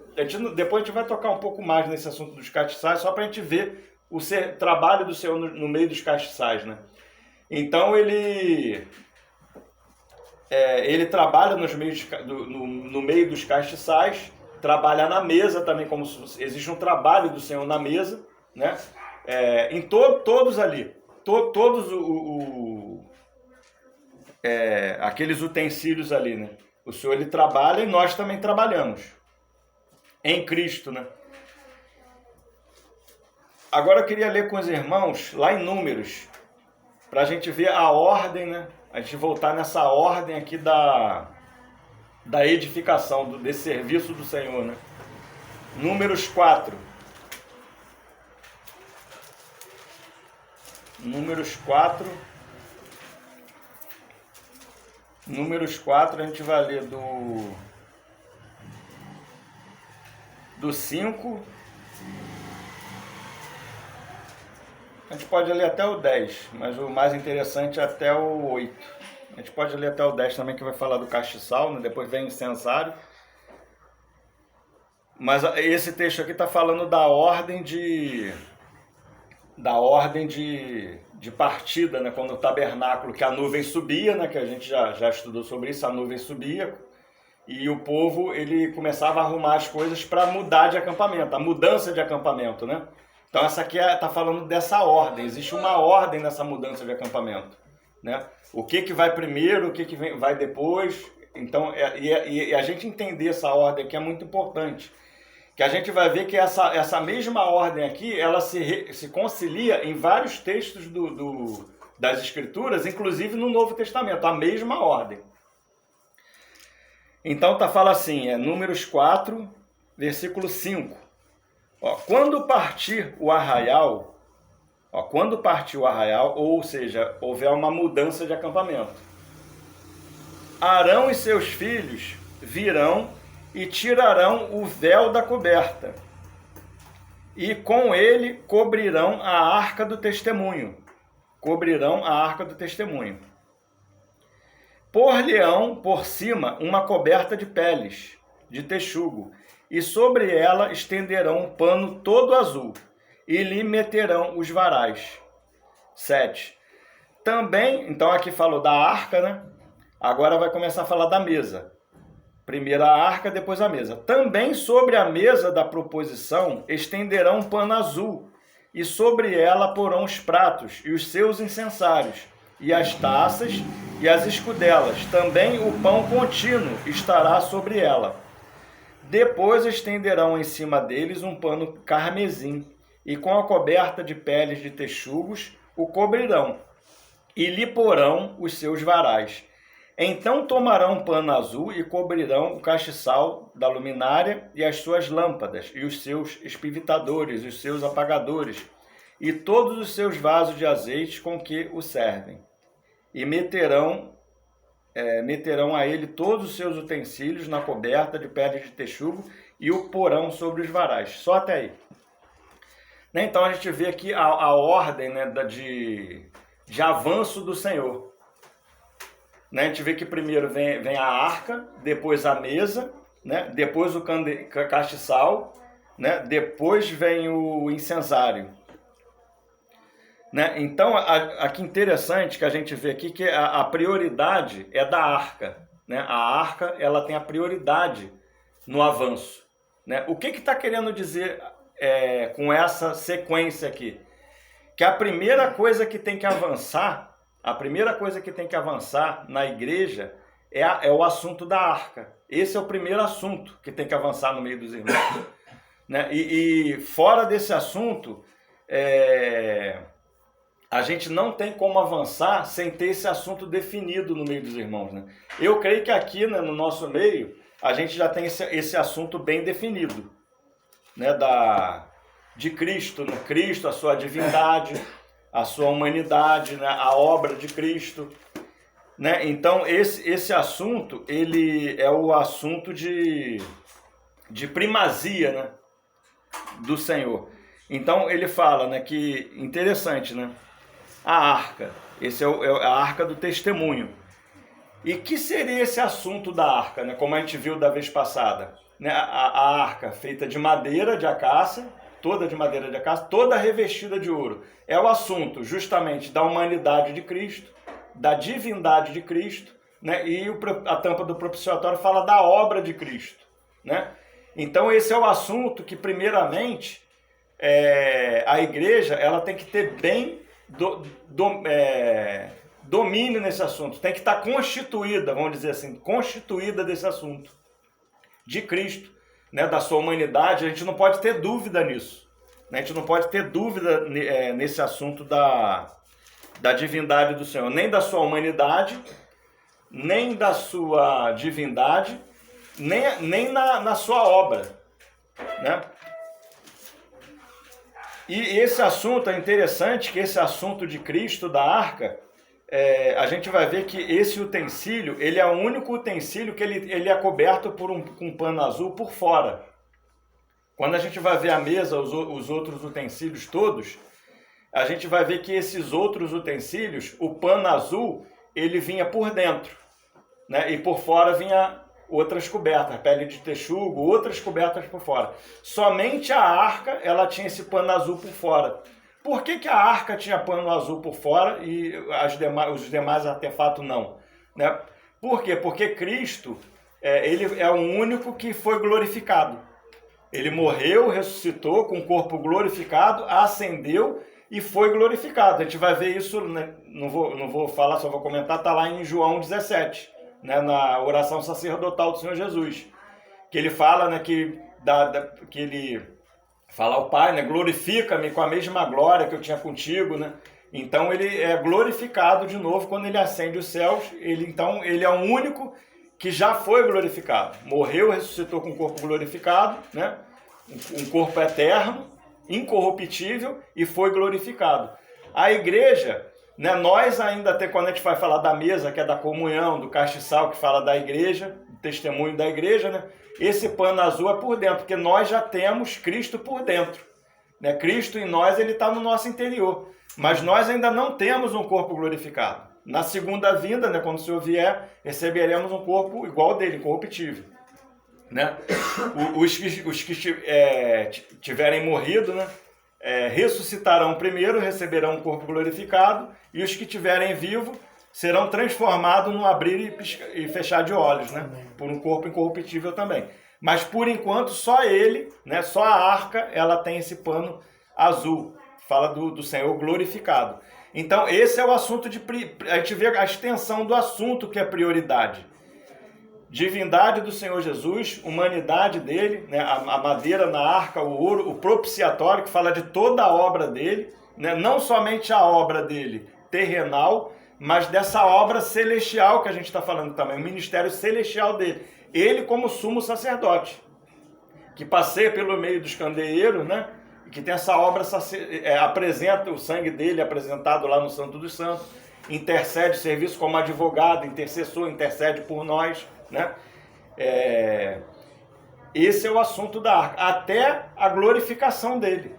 Speaker 1: Depois a gente vai tocar um pouco mais nesse assunto dos castiçais, só para a gente ver o trabalho do Senhor no meio dos castiçais, né? Então, ele ele trabalha nos meios no meio dos castiçais, trabalha na mesa também, como existe um trabalho do Senhor na mesa, né? Em todos ali, todos aqueles utensílios ali, né? O Senhor, ele trabalha e nós também trabalhamos em Cristo, né? Agora eu queria ler com os irmãos lá em Números, para a gente ver a ordem, né? A gente voltar nessa ordem aqui da edificação, desse serviço do Senhor, né? Números 4. Números 4. Números 4, a gente vai ler do 5. A gente pode ler até o 10, mas o mais interessante é até o 8. A gente pode ler até o 10 também, que vai falar do castiçal, né? Depois vem o incensário. Mas esse texto aqui está falando da ordem de partida, né? Quando o tabernáculo, que a nuvem subia, né? Que a gente já estudou sobre isso, a nuvem subia, e o povo ele começava a arrumar as coisas para mudar de acampamento, a mudança de acampamento, né? Então essa aqui está falando dessa ordem, existe uma ordem nessa mudança de acampamento, né? O que vai primeiro, o que vai depois. Então, e a gente entender essa ordem aqui é muito importante, que a gente vai ver que essa mesma ordem aqui, ela se concilia em vários textos das Escrituras, inclusive no Novo Testamento, a mesma ordem. Então fala assim, Números 4, versículo 5. Quando partir o arraial, ou seja, houver uma mudança de acampamento, Arão e seus filhos virão e tirarão o véu da coberta, e com ele cobrirão a arca do testemunho. Por-lhe-ão por cima uma coberta de peles, de texugo, e sobre ela estenderão um pano todo azul, e lhe meterão os varais. 7. Também, então aqui falou da arca, né? Agora vai começar a falar da mesa. Primeiro a arca, depois a mesa. Também sobre a mesa da proposição estenderão um pano azul, e sobre ela porão os pratos e os seus incensários, e as taças e as escudelas. Também o pão contínuo estará sobre ela. Depois estenderão em cima deles um pano carmesim, e com a coberta de peles de texugos o cobrirão, e lhe porão os seus varais. Então tomarão um pano azul e cobrirão o castiçal da luminária e as suas lâmpadas, e os seus espivitadores, os seus apagadores, e todos os seus vasos de azeite com que o servem. E meterão a ele todos os seus utensílios na coberta de peles de texugo e o porão sobre os varais. Só até aí. Então a gente vê aqui a ordem, né, de avanço do Senhor. A gente vê que primeiro vem a arca, depois a mesa, né, depois o castiçal, né, depois vem o incensário. Né? Então, aqui interessante que a gente vê aqui que a prioridade é da arca. Né? A arca ela tem a prioridade no avanço. Né? O que está querendo dizer com essa sequência aqui? Que a primeira coisa que tem que avançar, na igreja é o assunto da arca. Esse é o primeiro assunto que tem que avançar no meio dos irmãos. Né? E fora desse assunto, a gente não tem como avançar sem ter esse assunto definido no meio dos irmãos. Né? Eu creio que aqui, né, no nosso meio, a gente já tem esse assunto bem definido. Né, de Cristo, né? Cristo, a sua divindade, a sua humanidade, né? A obra de Cristo. Né? Então, esse assunto, ele é o assunto de primazia, né, do Senhor. Então, ele fala, né, que, interessante, né? A arca, esse é a arca do testemunho. E que seria esse assunto da arca, né? Como a gente viu da vez passada? Né? A arca feita de madeira de acácia, toda de madeira de acácia, toda revestida de ouro. É o assunto justamente da humanidade de Cristo, da divindade de Cristo, né? E a tampa do propiciatório fala da obra de Cristo, né? Então esse é o assunto que, primeiramente, a igreja ela tem que ter bem domínio nesse assunto, tem que estar constituída, vamos dizer assim, constituída desse assunto, de Cristo, né? Da sua humanidade. A gente não pode ter dúvida nisso, né? A gente não pode ter dúvida nesse assunto da divindade do Senhor, nem da sua humanidade, nem da sua divindade, nem na sua obra, né? E esse assunto é interessante, que esse assunto de Cristo, da arca, a gente vai ver que esse utensílio, ele é o único utensílio que ele é coberto por um pano azul por fora. Quando a gente vai ver a mesa, os outros utensílios todos, a gente vai ver que esses outros utensílios, o pano azul, ele vinha por dentro, né? E por fora vinha outras cobertas, pele de texugo, outras cobertas por fora. Somente a arca, ela tinha esse pano azul por fora. Por que a arca tinha pano azul por fora e os demais artefatos não, né? Por quê? Porque Cristo, ele é o único que foi glorificado. Ele morreu, ressuscitou com o corpo glorificado, ascendeu e foi glorificado. A gente vai ver isso, né? Não vou falar, só vou comentar, está lá em João 17, né? Na oração sacerdotal do Senhor Jesus, que ele fala, né, que ele fala ao Pai, né, glorifica-me com a mesma glória que eu tinha contigo, né? Então ele é glorificado de novo quando ele ascende os céus. Então ele é o único que já foi glorificado. Morreu, ressuscitou com o corpo glorificado, né? Um corpo eterno, incorruptível, e foi glorificado. A igreja, né, nós ainda até quando a gente vai falar da mesa, que é da comunhão, do castiçal, que fala da igreja, do testemunho da igreja, né? Esse pano azul é por dentro, porque nós já temos Cristo por dentro, né? Cristo em nós, ele está no nosso interior, mas nós ainda não temos um corpo glorificado. Na segunda vinda, né, quando o Senhor vier, receberemos um corpo igual ao dele, incorruptível, né? Os que tiverem morrido, né, ressuscitarão primeiro, receberão um corpo glorificado, e os que tiverem vivo serão transformados num abrir e fechar de olhos, né, por um corpo incorruptível também. Mas por enquanto só ele, né, só a arca, ela tem esse pano azul, fala do Senhor glorificado. Então esse é o assunto a gente vê a extensão do assunto, que é prioridade. Divindade do Senhor Jesus, humanidade dele, né? A madeira na arca, o ouro, o propiciatório, que fala de toda a obra dele, né? Não somente a obra dele terrenal, mas dessa obra celestial que a gente está falando também, o ministério celestial dele. Ele como sumo sacerdote, que passeia pelo meio dos candeeiros, né? E que tem essa obra, apresenta o sangue dele apresentado lá no Santo dos Santos, intercede, serviço como advogado, intercessor, intercede por nós, né? Esse é o assunto da arca, até a glorificação dele,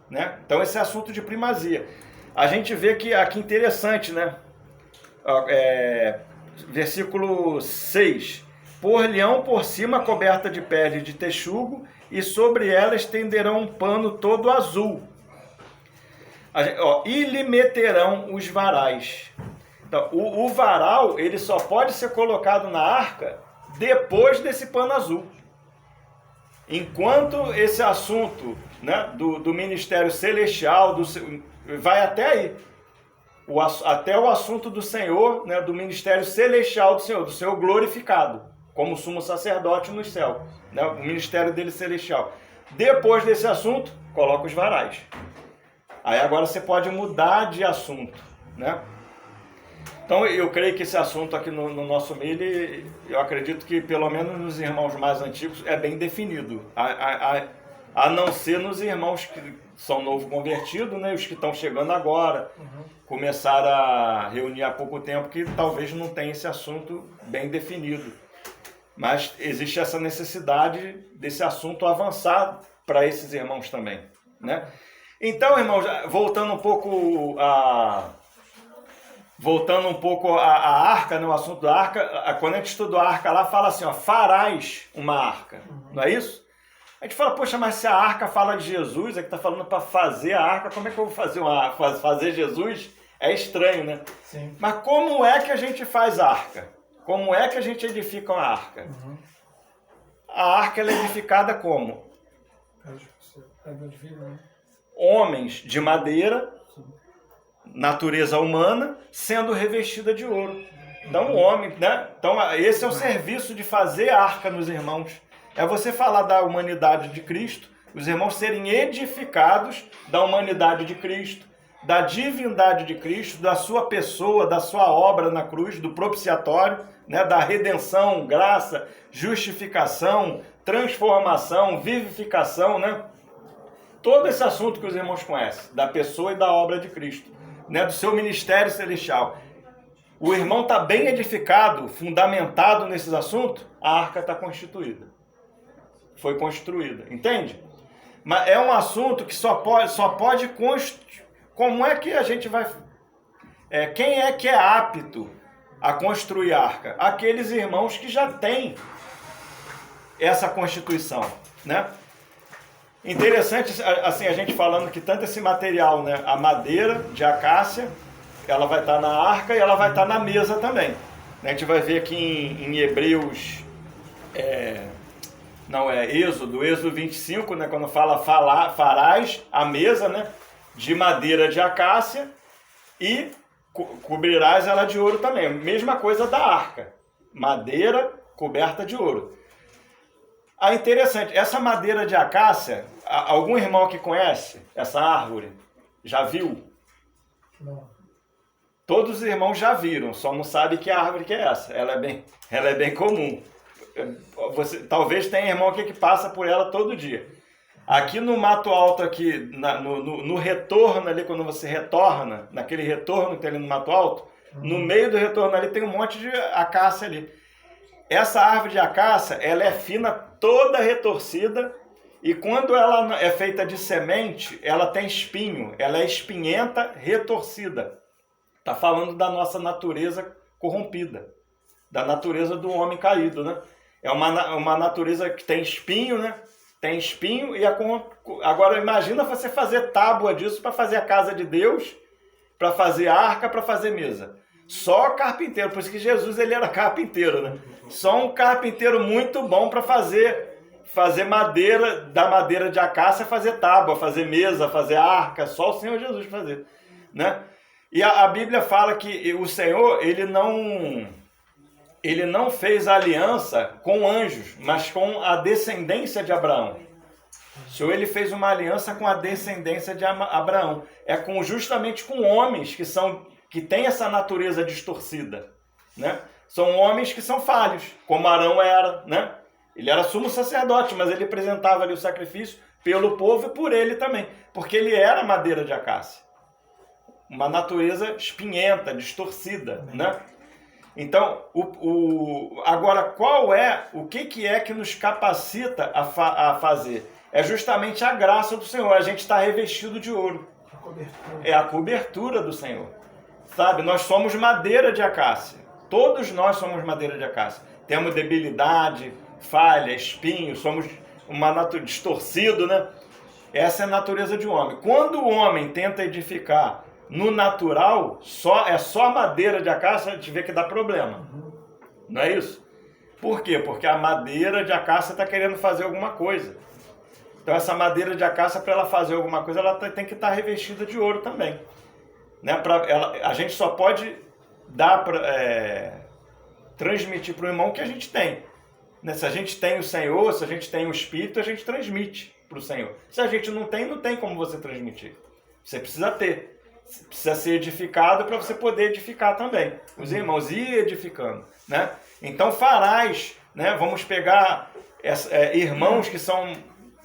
Speaker 1: né? Então esse é assunto de primazia. A gente vê que aqui interessante, né? Versículo 6: por-lhe-ão por cima coberta de pele de texugo, e sobre ela estenderão um pano todo azul. E lhe meterão os varais. Então, o varal, ele só pode ser colocado na arca depois desse pano azul. Enquanto esse assunto, né, do ministério celestial, vai até aí. Até o assunto do Senhor, né, do ministério celestial do Senhor glorificado, como sumo sacerdote no céu, né, o ministério dele celestial. Depois desse assunto, coloca os varais. Aí agora você pode mudar de assunto, né? Então eu creio que esse assunto aqui no nosso meio, eu acredito que pelo menos nos irmãos mais antigos é bem definido. A não ser nos irmãos que são novo convertidos, né? Os que estão chegando agora, começaram a reunir há pouco tempo, que talvez não tenha esse assunto bem definido. Mas existe essa necessidade desse assunto avançar para esses irmãos também, né? Então, irmãos, voltando um pouco a arca, né, o assunto da arca, quando a gente estuda a arca lá, fala assim, ó, farás uma arca, não é isso? A gente fala, poxa, mas se a arca fala de Jesus, é que está falando para fazer a arca, como é que eu vou fazer Jesus É estranho, né?
Speaker 2: Sim.
Speaker 1: Mas como é que a gente faz arca? Como é que a gente edifica uma arca?
Speaker 2: Uhum.
Speaker 1: A arca ela é edificada como?
Speaker 2: Né?
Speaker 1: Homens de madeira, natureza humana, sendo revestida de ouro. Então, o homem, né? Então, esse é o serviço de fazer arca nos irmãos. É você falar da humanidade de Cristo, os irmãos serem edificados da humanidade de Cristo, da divindade de Cristo, da sua pessoa, da sua obra na cruz, do propiciatório, né? Da redenção, graça, justificação, transformação, vivificação, né? Todo esse assunto que os irmãos conhecem, da pessoa e da obra de Cristo, né? Do seu ministério celestial. O irmão está bem edificado, fundamentado nesses assuntos, a arca está constituída. Foi construída, entende? Mas é um assunto que só pode construir. Como é que a gente vai... quem é que é apto a construir a arca? Aqueles irmãos que já têm essa constituição, né? Interessante, assim, a gente falando que tanto esse material, né? A madeira de acácia, ela vai estar na arca e ela vai estar na mesa também. A gente vai ver aqui em Hebreus... Êxodo 25, né, quando farás a mesa, né, de madeira de acácia e cobrirás ela de ouro também. Mesma coisa da arca, madeira coberta de ouro. Interessante, essa madeira de acácia, algum irmão que conhece essa árvore, já viu?
Speaker 2: Não.
Speaker 1: Todos os irmãos já viram, só não sabe que árvore que é essa. Ela é bem comum. Talvez tenha irmão aqui que passa por ela todo dia. Aqui no Mato Alto, aqui, no retorno ali, quando você retorna, naquele retorno que tem ali no Mato Alto, no meio do retorno ali tem um monte de acácia ali. Essa árvore de acácia, ela é fina, toda retorcida, e quando ela é feita de semente, ela tem espinho, ela é espinhenta, retorcida. Está falando da nossa natureza corrompida, da natureza do homem caído, né? É uma natureza que tem espinho, né? Tem espinho e agora imagina você fazer tábua disso para fazer a casa de Deus, para fazer arca, para fazer mesa. Só carpinteiro, por isso que Jesus ele era carpinteiro, né? Só um carpinteiro muito bom para fazer madeira, da madeira de acácia, fazer tábua, fazer mesa, fazer arca, só o Senhor Jesus fazer, né? E a Bíblia fala que o Senhor, ele não fez aliança com anjos, mas com a descendência de Abraão. O Senhor ele fez uma aliança com a descendência de Abraão. Justamente com homens que têm essa natureza distorcida, né? São homens que são falhos, como Arão era, né? Ele era sumo sacerdote, mas ele apresentava ali o sacrifício pelo povo e por ele também, porque ele era madeira de acácia. Uma natureza espinhenta, distorcida, né? Então, agora, o que é que nos capacita a fazer? É justamente a graça do Senhor, a gente está revestido de ouro. É a cobertura do Senhor. Sabe, nós somos madeira de acácia. Todos nós somos madeira de acácia. Temos debilidade, falha, espinho, somos uma natureza distorcido, né? Essa é a natureza de um homem. Quando o homem tenta edificar no natural, é só madeira de acácia, a gente vê que dá problema. Não é isso? Por quê? Porque a madeira de acácia está querendo fazer alguma coisa. Então essa madeira de acácia, para ela fazer alguma coisa, ela tem que estar revestida de ouro também. Né? A gente só pode transmitir para o irmão o que a gente tem. Né? Se a gente tem o Senhor, se a gente tem o Espírito, a gente transmite para o Senhor. Se a gente não tem como você transmitir. Você precisa ter. Precisa ser edificado para você poder edificar também. Os irmãos ir edificando, né? Então farás, né? Vamos pegar irmãos que são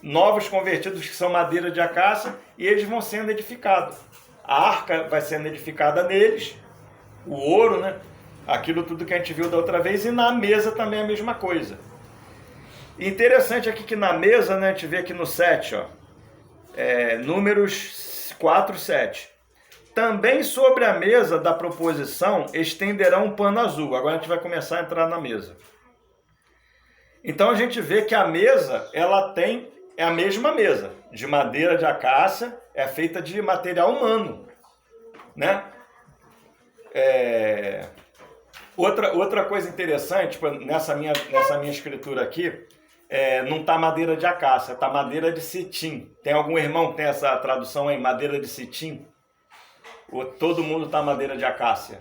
Speaker 1: novos convertidos, que são madeira de acácia, e eles vão sendo edificados. A arca vai sendo edificada neles, o ouro, né? Aquilo tudo que a gente viu da outra vez, e na mesa também a mesma coisa. Interessante aqui que na mesa, né, a gente vê aqui no 7, ó, Números 4, 7. Também sobre a mesa da proposição estenderão um pano azul. Agora a gente vai começar a entrar na mesa. Então a gente vê que a mesa, é a mesma mesa, de madeira de acácia, é feita de material humano, né? Outra coisa interessante, nessa minha escritura aqui, não está madeira de acácia, está madeira de cetim. Tem algum irmão que tem essa tradução aí, madeira de cetim? Ou todo mundo está madeira de acácia?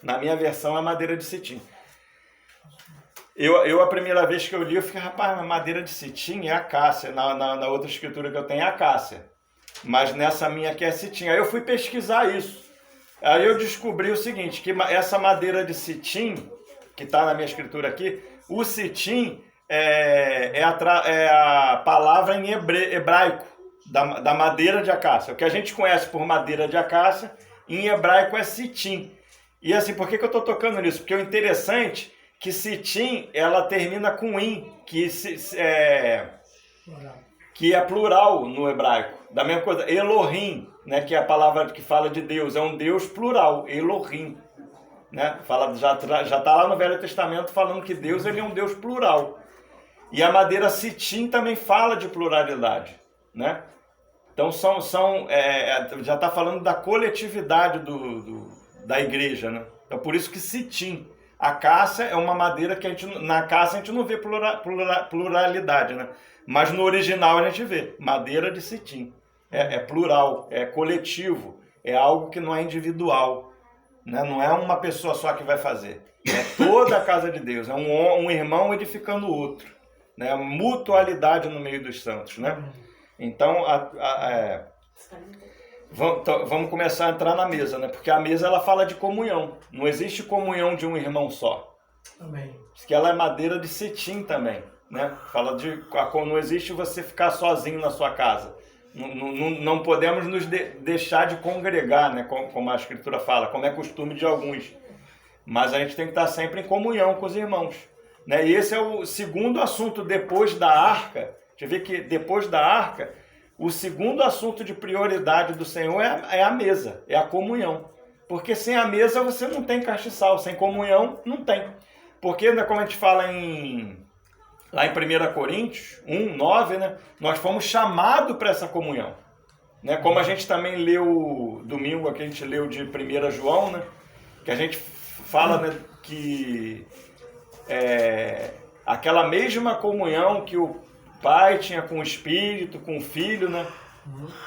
Speaker 1: Na minha versão é madeira de cetim. Eu a primeira vez que eu li, eu fiquei, rapaz, mas madeira de cetim é acácia. Na outra escritura que eu tenho é acácia. Mas nessa minha aqui é cetim. Aí eu fui pesquisar isso. Aí eu descobri o seguinte, que essa madeira de cetim, que está na minha escritura aqui, o cetim é a palavra em hebraico da madeira de acácia. O que a gente conhece por madeira de acácia, em hebraico é cetim. E assim, por que eu estou tocando nisso? Porque o interessante é que cetim, ela termina com in, que é plural no hebraico. Da mesma coisa, Elohim, né, que é a palavra que fala de Deus, é um Deus plural, Elohim. Né? Já está lá no Velho Testamento falando que Deus ele é um Deus plural. E a madeira cetim também fala de pluralidade. Né? Então já está falando da coletividade da igreja. Né? Então por isso que cetim. A acácia é uma madeira que na acácia a gente não vê pluralidade, né? Mas no original a gente vê madeira de cetim. É plural, é coletivo, é algo que não é individual, né? Não é uma pessoa só que vai fazer. É toda a casa de Deus, é um irmão edificando o outro, né? Mutualidade no meio dos santos, né? Então, vamos começar a entrar na mesa, né? Porque a mesa ela fala de comunhão. Não existe comunhão de um irmão só.
Speaker 2: Amém.
Speaker 1: Diz que ela é madeira de cetim também, né? Fala não existe você ficar sozinho na sua casa. Não podemos nos deixar de congregar, né? Como a Escritura fala, como é costume de alguns. Mas a gente tem que estar sempre em comunhão com os irmãos, né? E esse é o segundo assunto depois da arca. Deixa eu ver que depois da arca, o segundo assunto de prioridade do Senhor é a mesa, é a comunhão. Porque sem a mesa você não tem castiçal, sem comunhão não tem. Porque, né, como a gente fala lá em 1 Coríntios 1, 9, né, nós fomos chamados para essa comunhão. Né? Como a gente também leu domingo, aqui a gente leu de 1 João, né, que a gente fala, né, que aquela mesma comunhão que o Pai tinha com o Espírito, com o Filho, né?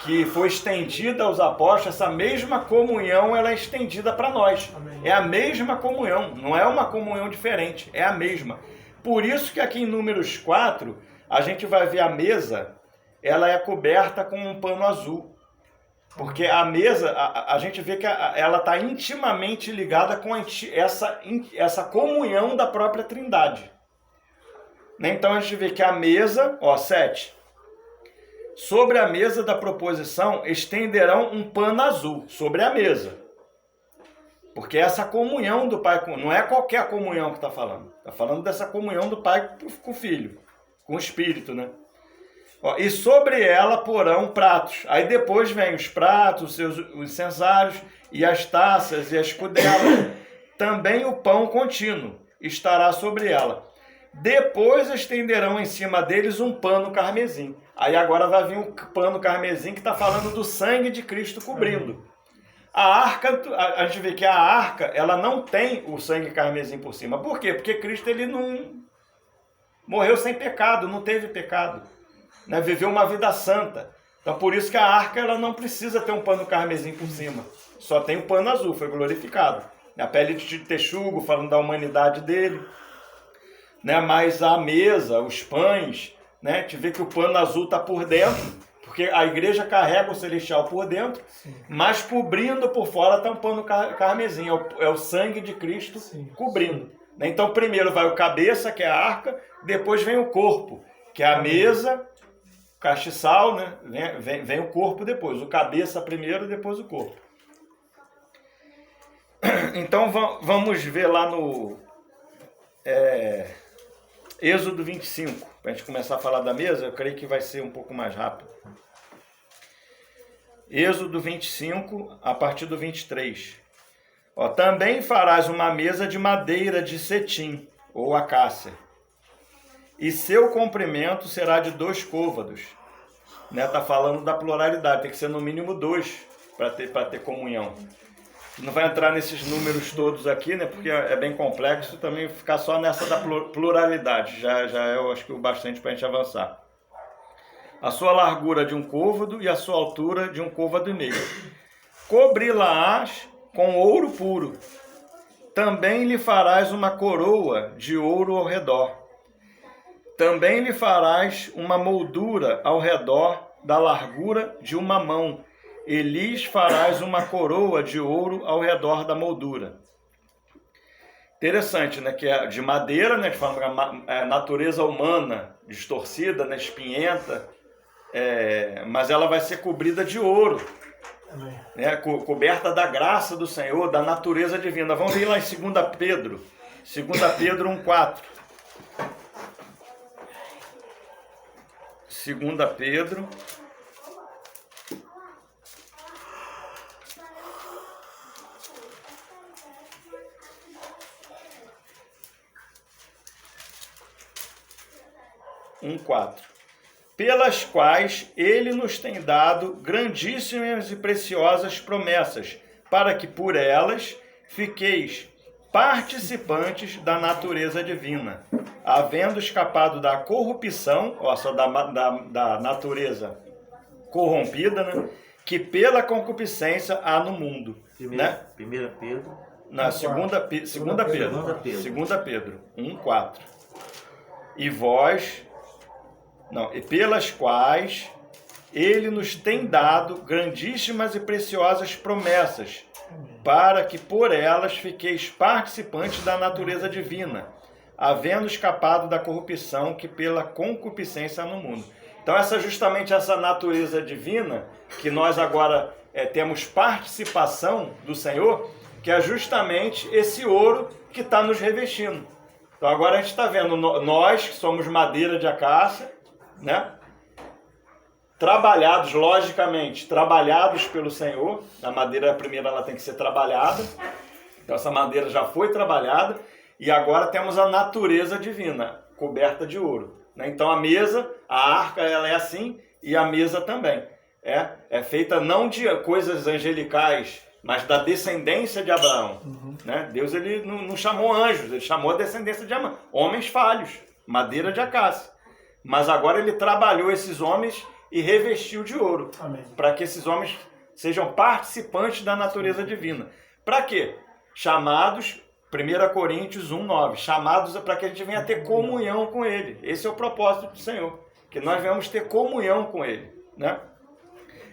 Speaker 1: Que foi estendida aos apóstolos, essa mesma comunhão ela é estendida para nós. Amém. É a mesma comunhão, não é uma comunhão diferente, é a mesma. Por isso que aqui em Números 4, a gente vai ver a mesa, ela é coberta com um pano azul. Porque a mesa, a gente vê que ela está intimamente ligada com essa comunhão da própria Trindade. Então a gente vê que a mesa, 7, sobre a mesa da proposição estenderão um pano azul, sobre a mesa. Porque essa comunhão do Pai, não é qualquer comunhão que está falando. Está falando dessa comunhão do Pai com o Filho, com o Espírito, né? E sobre ela porão pratos. Aí depois vem os pratos, os incensários, e as taças e as escudelas. Também o pão contínuo estará sobre ela. Depois estenderão em cima deles um pano carmesim. Aí agora vai vir um pano carmesim que está falando do sangue de Cristo cobrindo. A arca, a gente vê que a arca, ela não tem o sangue carmesim por cima. Por quê? Porque Cristo ele não morreu sem pecado, não teve pecado, né? Viveu uma vida santa. Então por isso que a arca ela não precisa ter um pano carmesim por cima. Só tem o pano azul, foi glorificado. A pele de texugo, falando da humanidade dele. Né, mas a mesa, os pães, né, te vê que o pano azul está por dentro, porque a igreja carrega o celestial por dentro, sim, mas cobrindo por fora está um pano carmesim, é o sangue de Cristo, sim, cobrindo. Sim. Então primeiro vai o cabeça, que é a arca, depois vem o corpo, que é a mesa, castiçal, né, vem o corpo depois, o cabeça primeiro, depois o corpo. Então vamos ver lá no Êxodo 25, para a gente começar a falar da mesa, eu creio que vai ser um pouco mais rápido. Êxodo 25, a partir do 23. Também farás uma mesa de madeira de cetim, ou acácia, e seu comprimento será de 2 côvados. Né? Tá falando da pluralidade, tem que ser no mínimo 2 para ter comunhão. Não vai entrar nesses números todos aqui, né? Porque é bem complexo, também ficar só nessa da pluralidade. Já é, eu acho que o bastante para a gente avançar. A sua largura de um côvado e a sua altura de um côvado e meio. Cobri-la-ás com ouro puro. Também lhe farás uma coroa de ouro ao redor. Também lhe farás uma moldura ao redor da largura de uma mão, e lhes farás uma coroa de ouro ao redor da moldura. Interessante, né? Que é de madeira, né? De forma a natureza humana distorcida, né? Espinhenta, mas ela vai ser cobrida de ouro. Né, coberta da graça do Senhor, da natureza divina. Vamos ver lá em 2 Pedro. 2 Pedro 1,4. 2 Pedro. Pelas quais ele nos tem dado grandíssimas e preciosas promessas, para que por elas fiqueis participantes da natureza divina, havendo escapado da corrupção, só da natureza corrompida, né, que pela concupiscência há no mundo. Né?
Speaker 2: 1 Pedro.
Speaker 1: Na 2 Pedro 1,4. E vós... Não, e pelas quais ele nos tem dado grandíssimas e preciosas promessas, para que por elas fiqueis participantes da natureza divina, havendo escapado da corrupção que pela concupiscência há no mundo. Então justamente essa natureza divina, que nós agora temos participação do Senhor, que é justamente esse ouro que está nos revestindo. Então agora a gente está vendo, nós que somos madeira de acácia, né? Trabalhados, logicamente, trabalhados pelo Senhor. A madeira primeiro ela tem que ser trabalhada. Então essa madeira já foi trabalhada e agora temos a natureza divina, coberta de ouro. Né? Então a mesa, a arca, ela é assim e a mesa também. É feita não de coisas angelicais, mas da descendência de Abraão. Né? Deus ele não chamou anjos, ele chamou a descendência de Abraão. Homens falhos, madeira de acácia. Mas agora ele trabalhou esses homens e revestiu de ouro. Para que esses homens sejam participantes da natureza divina. Para quê? Chamados, 1 Coríntios 1,9. Chamados para que a gente venha ter comunhão com ele. Esse é o propósito do Senhor. Que nós venhamos ter comunhão com ele. Né?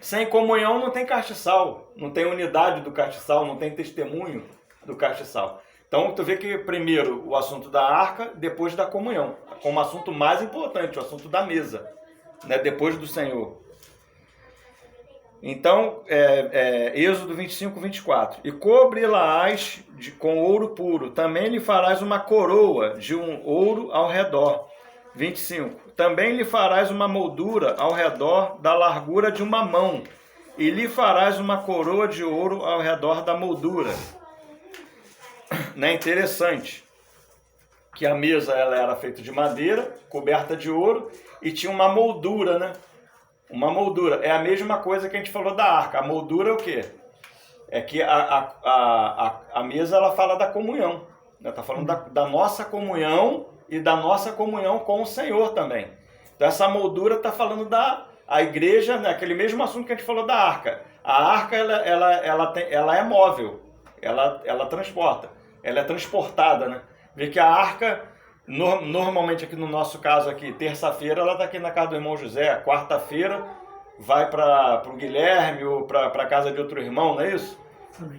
Speaker 1: Sem comunhão não tem castiçal. Não tem unidade do castiçal. Não tem testemunho do castiçal. Então, tu vê que primeiro o assunto da arca, depois da comunhão. Como assunto mais importante, o assunto da mesa, né? Depois do Senhor. Então, Êxodo 25, 24. E cobre-la-ás com ouro puro. Também lhe farás uma coroa de um ouro ao redor. 25. Também lhe farás uma moldura ao redor da largura de uma mão. E lhe farás uma coroa de ouro ao redor da moldura. Né, interessante que a mesa ela era feita de madeira, coberta de ouro e tinha uma moldura, né? Uma moldura. É a mesma coisa que a gente falou da arca. A moldura é o quê? É que a mesa ela fala da comunhão. Está falando da nossa comunhão e da nossa comunhão com o Senhor também. Então essa moldura está falando a igreja, né? Aquele mesmo assunto que a gente falou da arca. A arca ela é móvel, ela transporta. Ela é transportada, né? Vê que a arca, normalmente aqui no nosso caso aqui, terça-feira ela está aqui na casa do irmão José, quarta-feira vai para o Guilherme ou para a casa de outro irmão, não é isso?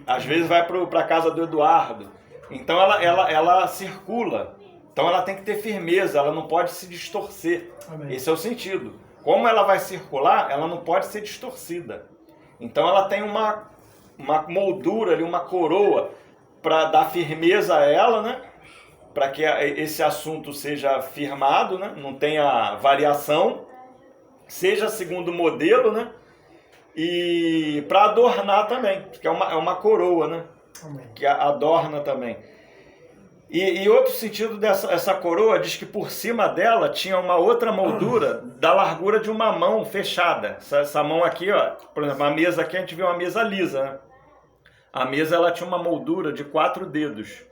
Speaker 1: Às vezes vai para a casa do Eduardo. Então ela circula, então ela tem que ter firmeza, ela não pode se distorcer. Amém. Esse é o sentido. Como ela vai circular, ela não pode ser distorcida. Então ela tem uma moldura ali, uma coroa, para dar firmeza a ela, né? Para que esse assunto seja firmado, né? Não tenha variação, seja segundo o modelo, né? E para adornar também, porque é uma coroa, né? Que adorna também. E outro sentido dessa coroa diz que por cima dela tinha uma outra moldura da largura de uma mão fechada. Essa mão aqui, ó, por exemplo, a mesa aqui a gente vê uma mesa lisa, né? A mesa ela tinha uma moldura de 4 dedos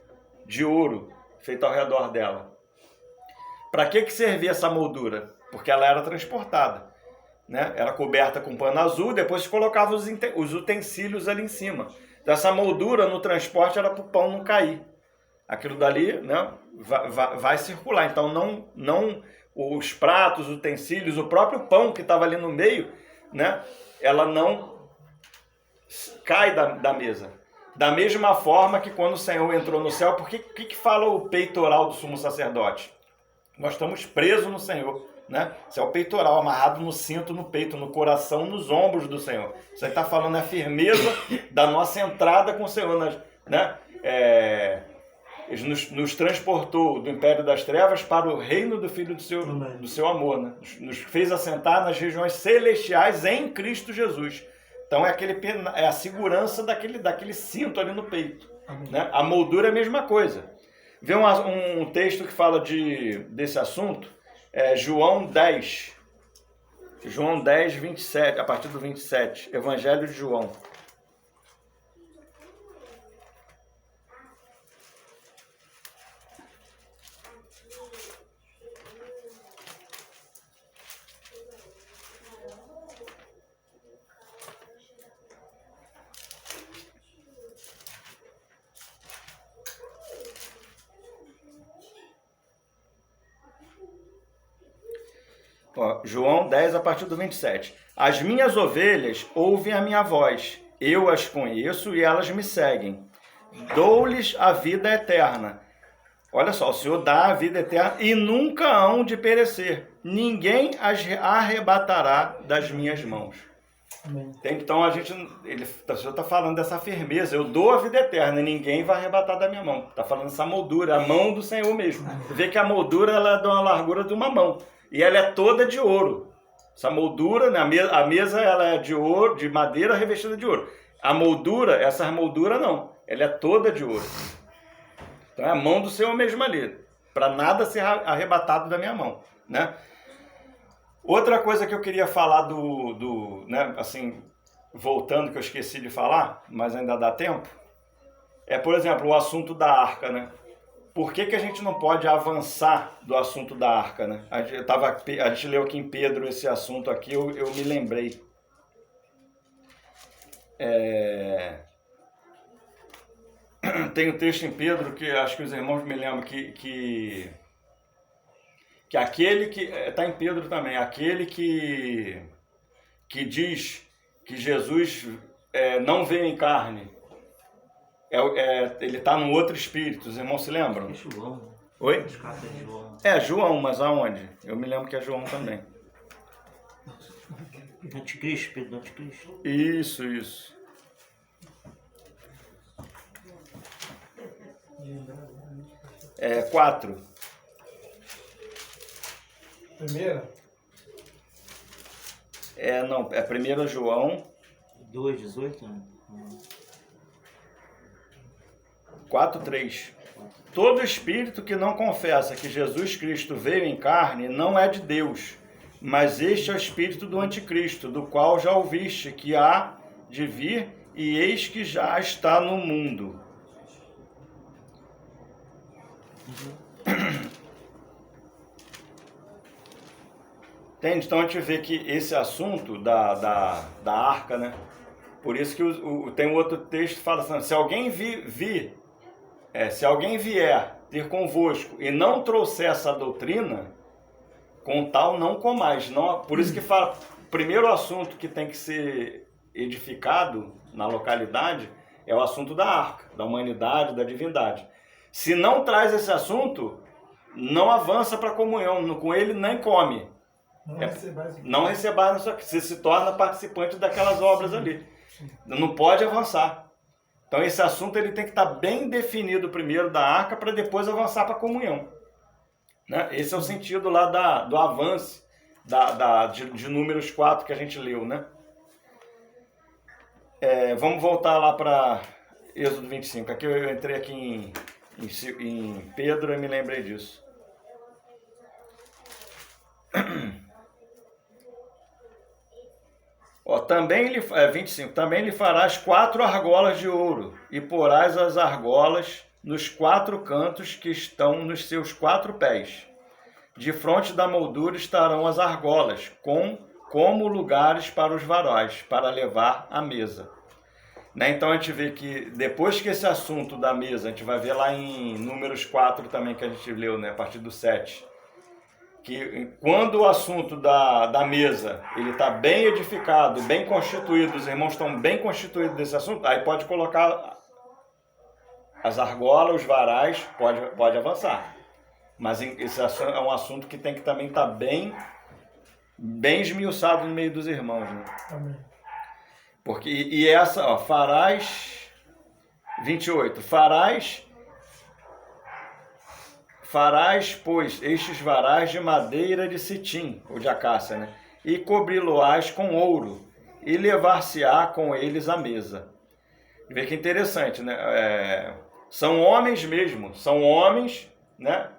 Speaker 1: de ouro feita ao redor dela. Para que servia essa moldura? Porque ela era transportada, né? Era coberta com pano azul, depois se colocava os utensílios ali em cima. Então essa moldura no transporte era para o pão não cair. Aquilo dali, né, vai circular. Então não os pratos, os utensílios, o próprio pão que estava ali no meio, né, ela não cai da mesa. Da mesma forma que quando o Senhor entrou no céu, porque que fala o peitoral do sumo sacerdote? Nós estamos presos no Senhor, né? Isso é o peitoral, amarrado no cinto, no peito, no coração, nos ombros do Senhor. Isso aí está falando a firmeza da nossa entrada com o Senhor, né? Ele nos transportou do império das trevas para o reino do Filho do seu amor, né? Nos fez assentar nas regiões celestiais em Cristo Jesus. Então é a segurança daquele cinto ali no peito, né? A moldura é a mesma coisa. Vê um texto que fala desse assunto, João 10, 27, a partir do 27, Evangelho de João. João 10, a partir do 27. As minhas ovelhas ouvem a minha voz, eu as conheço e elas me seguem. Dou-lhes a vida eterna. Olha só, o Senhor dá a vida eterna e nunca hão de perecer. Ninguém as arrebatará das minhas mãos. Então o Senhor está falando dessa firmeza. Eu dou a vida eterna e ninguém vai arrebatar da minha mão. Está falando dessa moldura, a mão do Senhor mesmo. Você vê que a moldura ela é de uma largura de uma mão. E ela é toda de ouro. Essa moldura, né, a mesa ela é de ouro, de madeira revestida de ouro. A moldura, essa moldura não. Ela é toda de ouro. Então é a mão do Senhor mesmo ali. Para nada ser arrebatado da minha mão, né? Outra coisa que eu queria falar né, assim, voltando, que eu esqueci de falar, mas ainda dá tempo, é, por exemplo, o assunto da arca, né? Por que a gente não pode avançar do assunto da arca, né? A gente leu aqui em Pedro esse assunto aqui, eu me lembrei. Tem um texto em Pedro que acho que os irmãos me lembram que aquele que... Está em Pedro também. Aquele que diz que Jesus não veio em carne. Ele está num outro espírito. Os irmãos se lembram?
Speaker 2: É João.
Speaker 1: Oi?
Speaker 2: João.
Speaker 1: João, mas aonde? Eu me lembro que é João também.
Speaker 2: Anticristo, Pedro do Anticristo.
Speaker 1: Isso. 4.
Speaker 3: Primeira?
Speaker 1: Não, é 1 João
Speaker 2: 2,18?
Speaker 1: 4:3. Todo espírito que não confessa que Jesus Cristo veio em carne não é de Deus, mas este é o espírito do anticristo, do qual já ouviste que há de vir, e eis que já está no mundo. Entende? Então a gente vê que esse assunto da arca, né? Por isso que tem um outro texto que fala assim, se alguém se alguém vier ter convosco e não trouxer essa doutrina, com tal não comais. Não, por isso que fala, o primeiro assunto que tem que ser edificado na localidade é o assunto da arca, da humanidade, da divindade. Se não traz esse assunto, não avança para a comunhão, com ele nem come. Não recebais, você se torna participante daquelas obras ali. Não pode avançar. Então esse assunto ele tem que estar bem definido primeiro da arca para depois avançar para a comunhão. Né? Esse é o sentido lá do avanço de Números 4 que a gente leu. Né? Vamos voltar lá para Êxodo 25. Aqui eu entrei aqui em Pedro e me lembrei disso. Ó, também lhe, 25, também lhe farás 4 argolas de ouro, e porás as argolas nos 4 cantos que estão nos seus 4 pés. De fronte da moldura estarão as argolas, como lugares para os varóis, para levar a mesa. Né? Então a gente vê que depois que esse assunto da mesa, a gente vai ver lá em Números 4 também, que a gente leu, né, a partir do 7, que quando o assunto da mesa ele está bem edificado, bem constituído, os irmãos estão bem constituídos desse assunto, aí pode colocar as argolas, os varais, pode avançar. Mas esse é um assunto que tem que também estar bem esmiuçado no meio dos irmãos. Né?
Speaker 3: Amém.
Speaker 1: Porque, e essa, ó, farás, 28, farás, pois, estes varais de madeira de citim, ou de acácia, né? E cobri-lo-ás com ouro, e levar-se-á com eles à mesa. Vê que interessante, né? São homens mesmo, são homens, né?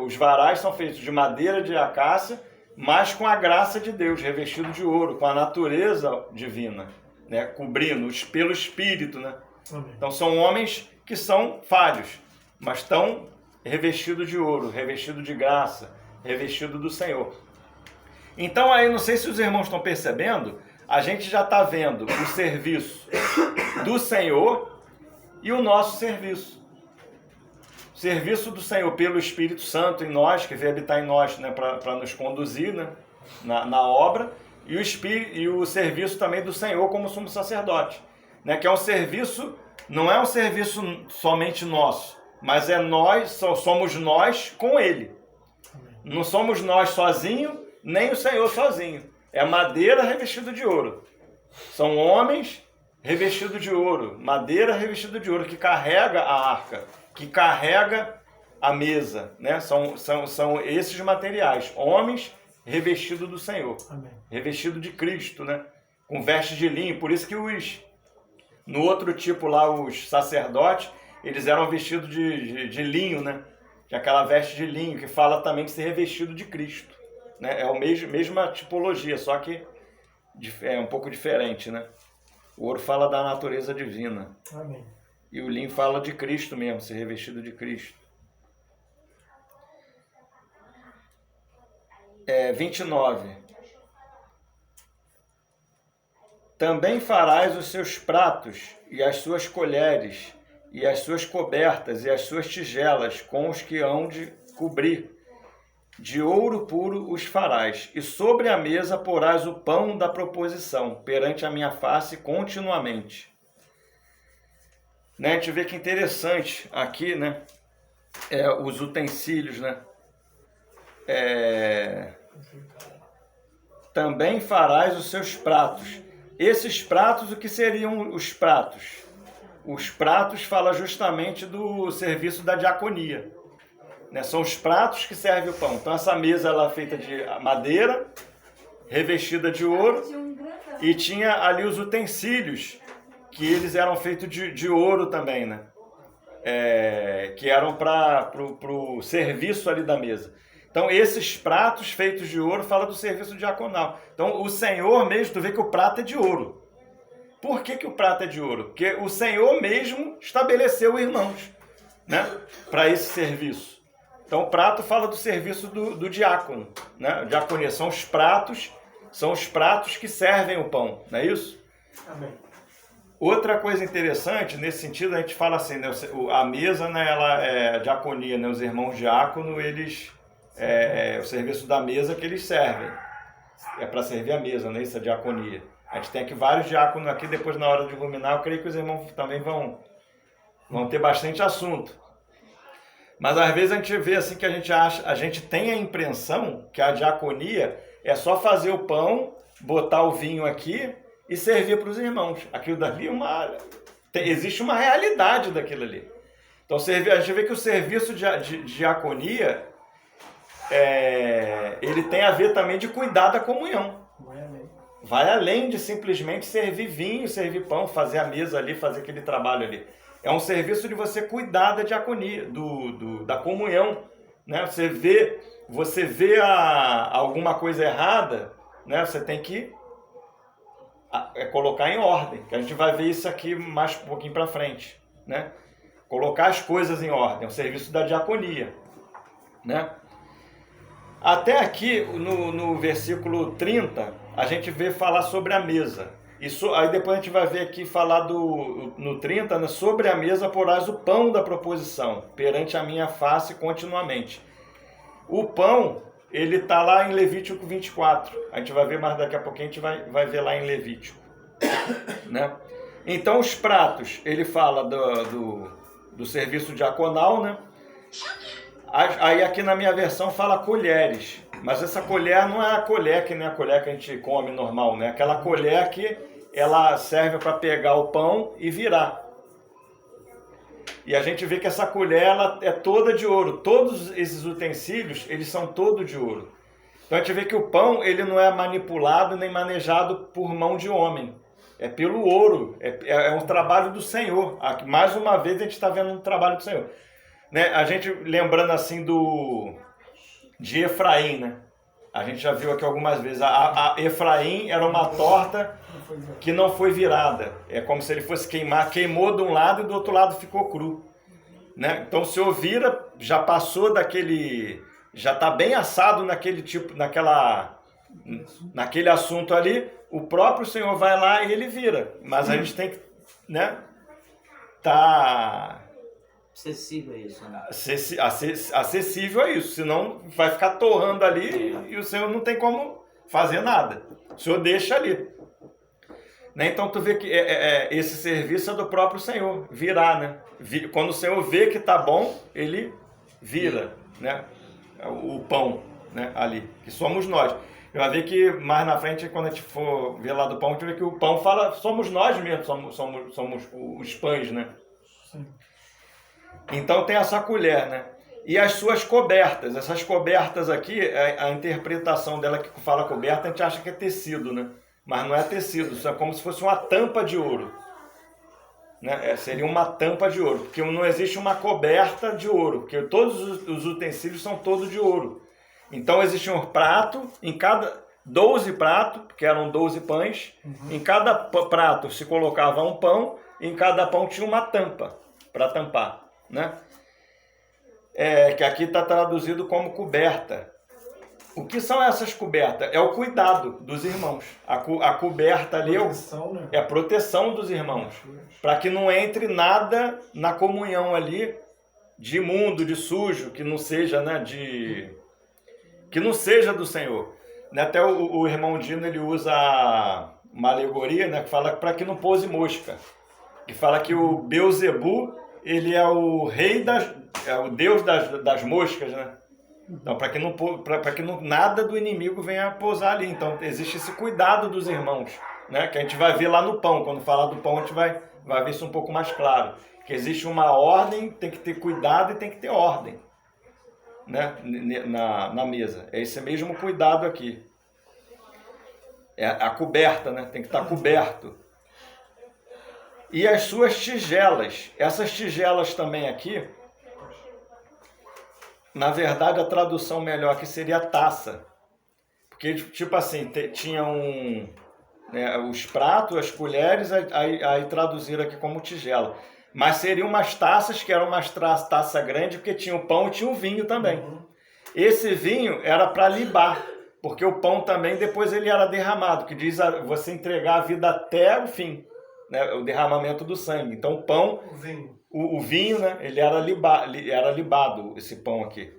Speaker 1: Os varais são feitos de madeira de acácia, mas com a graça de Deus, revestido de ouro, com a natureza divina, né? Cobrindo pelo Espírito, né?
Speaker 3: Amém.
Speaker 1: Então são homens que são falhos, mas estão revestidos de ouro, revestidos de graça, revestidos do Senhor. Então aí, não sei se os irmãos estão percebendo, a gente já está vendo o serviço do Senhor e o nosso serviço. O serviço do Senhor pelo Espírito Santo em nós, que veio habitar em nós, né, para nos conduzir, né, na obra, e o serviço também do Senhor como sumo sacerdote, né, que é um serviço, não é um serviço somente nosso, mas somos nós com Ele. Não somos nós sozinhos, nem o Senhor sozinho. É madeira revestida de ouro. São homens revestidos de ouro, madeira revestida de ouro, que carrega a arca, que carrega a mesa, né? São esses materiais, homens revestidos do Senhor,
Speaker 3: Amém.
Speaker 1: Revestido de Cristo, né? Com vestes de linho. Por isso que no outro tipo lá, os sacerdotes, eles eram vestidos de linho, né? Que é aquela veste de linho, que fala também de ser revestido de Cristo, né? É a mesma tipologia, só que é um pouco diferente, né? O ouro fala da natureza divina.
Speaker 3: Amém.
Speaker 1: E o linho fala de Cristo mesmo, ser revestido de Cristo. 29. Também farás os seus pratos, e as suas colheres, e as suas cobertas, e as suas tigelas, com os que hão de cobrir. De ouro puro os farás, e sobre a mesa porás o pão da proposição, perante a minha face continuamente. Né? A gente vê que interessante aqui, né? Os utensílios, né? Também farás os seus pratos. Esses pratos, o que seriam os pratos? Os pratos fala justamente do serviço da diaconia. Né? São os pratos que servem o pão. Então essa mesa ela é feita de madeira, revestida de ouro, e tinha ali os utensílios, que eles eram feitos de ouro também, né? Que eram para o serviço ali da mesa. Então esses pratos feitos de ouro falam do serviço diaconal. Então o Senhor mesmo, tu vê que o prato é de ouro. Por que o prato é de ouro? Porque o Senhor mesmo estabeleceu irmãos, né, para esse serviço. Então o prato fala do serviço do diácono, né? Diaconia são os pratos que servem o pão, não é isso?
Speaker 3: Amém.
Speaker 1: Outra coisa interessante, nesse sentido, a gente fala assim, né, a mesa, né, ela é diaconia, né, os irmãos diácono, eles, o serviço da mesa que eles servem, é para servir a mesa, né, isso é diaconia. A gente tem aqui vários diáconos aqui, depois na hora de iluminar, eu creio que os irmãos também vão ter bastante assunto. Mas às vezes a gente vê assim que a gente tem a impressão que a diaconia é só fazer o pão, botar o vinho aqui e servir para os irmãos. Aquilo dali existe uma realidade daquilo ali. Então a gente vê que o serviço de diaconia ele tem a ver também de cuidar da comunhão. Vai além de simplesmente servir vinho, servir pão, fazer a mesa ali, fazer aquele trabalho ali. É um serviço de você cuidar da diaconia, da comunhão, né? Você vê alguma coisa errada, né? Você tem que é colocar em ordem, que a gente vai ver isso aqui mais um pouquinho para frente, né? Colocar as coisas em ordem, é o serviço da diaconia, né? Até aqui, no versículo 30, a gente vê falar sobre a mesa. Isso, aí depois a gente vai ver aqui falar no 30, né, sobre a mesa porás o pão da proposição, perante a minha face continuamente. O pão, ele está lá em Levítico 24. A gente vai ver mais daqui a pouquinho, a gente vai ver lá em Levítico. Né? Então os pratos, ele fala do serviço diaconal, né? Aí aqui na minha versão fala colheres, mas essa colher não é a colher que nem a colher que a gente come normal, né? Aquela colher que ela serve para pegar o pão e virar. E a gente vê que essa colher ela é toda de ouro. Todos esses utensílios, eles são todos de ouro. Então a gente vê que o pão ele não é manipulado nem manejado por mão de homem. É pelo ouro, é um trabalho do Senhor. Aqui, mais uma vez a gente está vendo um trabalho do Senhor. Né? A gente lembrando assim de Efraim, né? A gente já viu aqui algumas vezes. A Efraim era uma torta que não foi virada. É como se ele fosse queimar. Queimou de um lado e do outro lado ficou cru. Né? Então o Senhor vira, já passou daquele... Já está bem assado naquele tipo, naquele assunto ali. O próprio Senhor vai lá e ele vira. Mas a gente tem que... Né? Tá...
Speaker 2: Acessível a isso, né?
Speaker 1: Acessível a isso, senão vai ficar torrando ali e o Senhor não tem como fazer nada. O Senhor deixa ali. Né? Então tu vê que esse serviço é do próprio Senhor, virar, né? Quando o Senhor vê que tá bom, ele vira, né? O pão, né? Ali, que somos nós. Vai ver que mais na frente, quando a gente for ver lá do pão, a gente vê que o pão fala, somos nós mesmos, somos os pães, né? Sim. Então tem essa colher, né? E as suas cobertas. Essas cobertas aqui, a interpretação dela que fala coberta, a gente acha que é tecido, né? Mas não é tecido, isso é como se fosse uma tampa de ouro. Né? Seria uma tampa de ouro, porque não existe uma coberta de ouro, porque todos os utensílios são todos de ouro. Então existe um prato, em cada 12 pratos, que eram 12 pães, em cada prato se colocava um pão, e em cada pão tinha uma tampa para tampar. Né? Que aqui está traduzido como coberta. O que são essas cobertas? É o cuidado dos irmãos. A coberta ali é a proteção dos irmãos, para que não entre nada na comunhão ali de imundo, de sujo, que não seja, né, que não seja do Senhor. Até o irmão Dino ele usa uma alegoria, né, que fala para que não pouse mosca, que fala que o Beuzebu ele é o rei é o deus das moscas, né? Então, para que nada do inimigo venha pousar ali. Então, existe esse cuidado dos irmãos, né? Que a gente vai ver lá no pão. Quando falar do pão, a gente vai ver isso um pouco mais claro. Que existe uma ordem, tem que ter cuidado e tem que ter ordem, né? Na mesa. É esse mesmo cuidado aqui. É a coberta, né? Tem que estar coberto. E as suas tigelas. Essas tigelas também aqui, na verdade a tradução melhor aqui seria taça. Porque, tipo assim, tinham né, os pratos, as colheres, aí traduziram aqui como tigela. Mas seriam umas taças, que eram umas taças grandes, porque tinha o pão e tinha o vinho também. Esse vinho era para libar, porque o pão também depois ele era derramado, que diz você entregar a vida até o fim. Né, o derramamento do sangue. Então o pão, o vinho, né, ele era libado, esse pão aqui.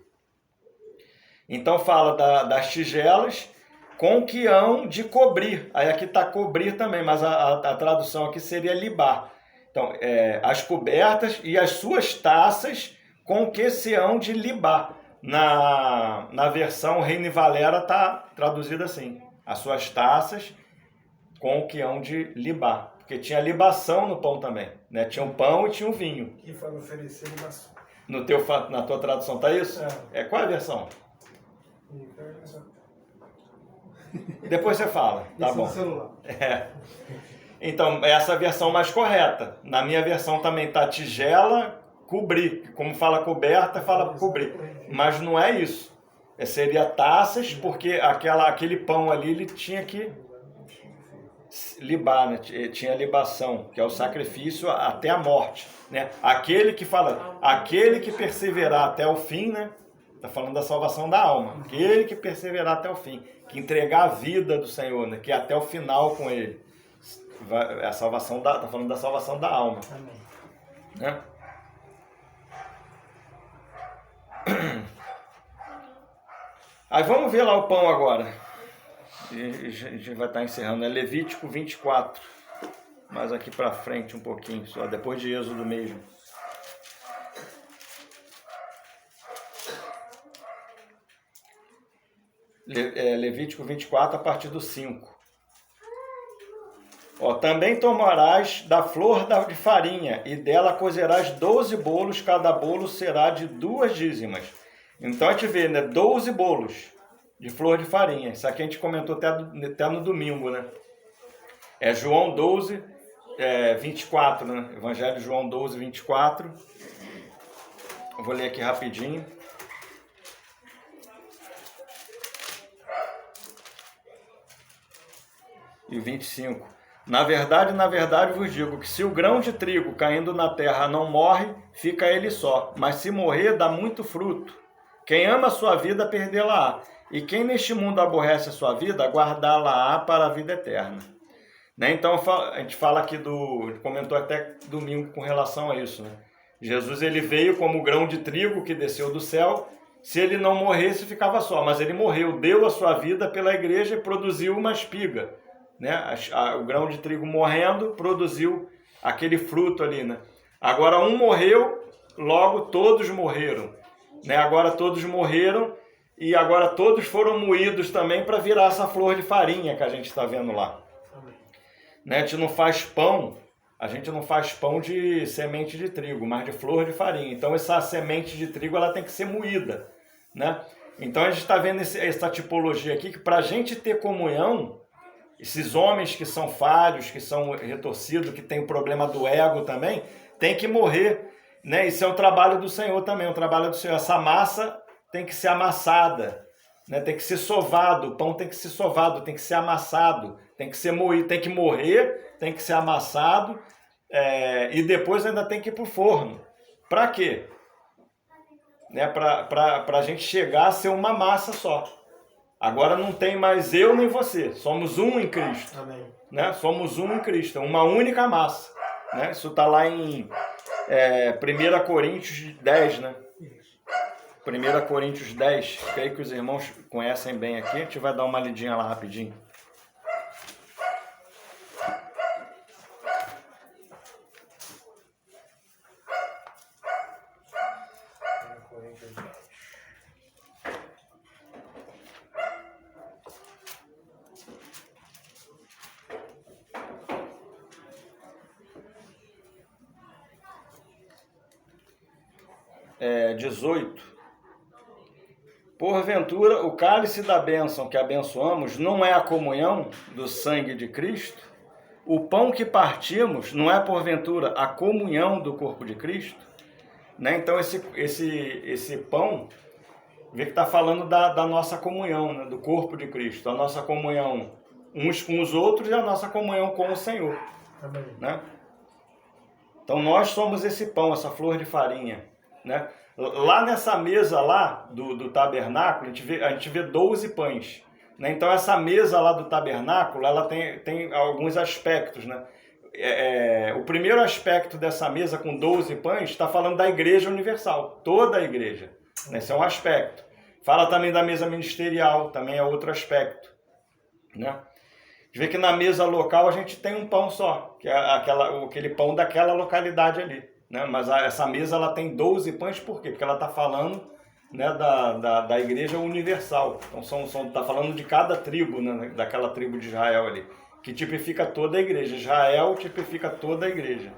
Speaker 1: Então fala das tigelas com que hão de cobrir. Aí aqui está cobrir também, mas a tradução aqui seria libar. Então as cobertas e as suas taças com que se hão de libar. Na versão Reina e Valera está traduzido assim: as suas taças com que hão de libar. Porque tinha libação no pão também, né? Tinha um pão e tinha um vinho.
Speaker 3: Que foi oferecer libação.
Speaker 1: Na tua tradução tá isso? Qual é a versão? Depois você fala, tá bom. Então, essa é a versão mais correta. Na minha versão também tá tigela, cobrir. Como fala coberta, fala cobrir. Mas não é isso. Seria taças, porque aquele pão ali, ele tinha que libar, né? Tinha libação, que é o sacrifício até a morte, né? Aquele que perseverar até o fim, né? Está falando da salvação da alma. Aquele que perseverar até o fim, que entregar a vida do Senhor, né? Que é até o final com Ele. A salvação está falando da salvação da alma.
Speaker 2: Amém.
Speaker 1: Né? Aí vamos ver lá o pão agora. A gente vai estar encerrando. É Levítico 24. Mas aqui para frente um pouquinho, só depois de Êxodo mesmo. Levítico 24 a partir do 5. Também tomarás da flor de farinha, e dela cozerás 12 bolos, cada bolo será de 2 dízimas. Então a gente vê, né, 12 bolos de flor de farinha. Isso aqui a gente comentou até no domingo, né? É João 12, 24, né? Evangelho de João 12, 24. Eu vou ler aqui rapidinho. E 25. Na verdade vos digo que se o grão de trigo caindo na terra não morre, fica ele só, mas se morrer, dá muito fruto. Quem ama a sua vida, perdê-la-á, e quem neste mundo aborrece a sua vida, guardá-la-á para a vida eterna. Né? Então, a gente fala aqui comentou até domingo com relação a isso, né? Jesus, ele veio como grão de trigo que desceu do céu. Se ele não morresse, ficava só, mas ele morreu, deu a sua vida pela igreja e produziu uma espiga. Né? O grão de trigo morrendo produziu aquele fruto ali, né? Agora um morreu, logo todos morreram, né? Agora todos morreram e agora todos foram moídos também para virar essa flor de farinha que a gente está vendo lá. Né? A gente não faz pão de semente de trigo, mas de flor de farinha. Então essa semente de trigo ela tem que ser moída, né? Então a gente está vendo essa tipologia aqui que para a gente ter comunhão, esses homens que são falhos, que são retorcidos, que tem o problema do ego também, tem que morrer, né? Isso é um trabalho do Senhor também, um trabalho do Senhor. Essa massa tem que ser amassada, né? Tem que ser sovado, o pão tem que ser sovado, tem que ser amassado, tem que ser moído, tem que morrer, tem que ser amassado, e depois ainda tem que ir para o forno. Para quê? Né? Para a gente chegar a ser uma massa só. Agora não tem mais eu nem você, somos um em Cristo.
Speaker 2: Amém.
Speaker 1: Né? Somos um em Cristo, uma única massa. Né? Isso está lá em 1 Coríntios 10, né? 1 Coríntios 10, creio que os irmãos conhecem bem aqui, a gente vai dar uma lidinha lá rapidinho. É, 18. Porventura, o cálice da bênção que abençoamos não é a comunhão do sangue de Cristo? O pão que partimos não é, porventura, a comunhão do corpo de Cristo? Né? Então, esse pão, vê que está falando da nossa comunhão, né? Do corpo de Cristo. A nossa comunhão uns com os outros e a nossa comunhão com o Senhor.
Speaker 2: Amém.
Speaker 1: Né? Então, nós somos esse pão, essa flor de farinha. Né? Lá nessa mesa lá do tabernáculo, a gente vê 12 pães. Né? Então essa mesa lá do tabernáculo, ela tem alguns aspectos. Né? O primeiro aspecto dessa mesa com 12 pães está falando da igreja universal, toda a igreja. Né? Esse é um aspecto. Fala também da mesa ministerial, também é outro aspecto. Né? A gente vê que na mesa local a gente tem um pão só, que é aquele pão daquela localidade ali. Né? Mas essa mesa ela tem 12 pães, por quê? Porque ela está falando, né, da igreja universal. Então está falando de cada tribo, né, daquela tribo de Israel ali, que tipifica toda a igreja. Israel tipifica toda a igreja.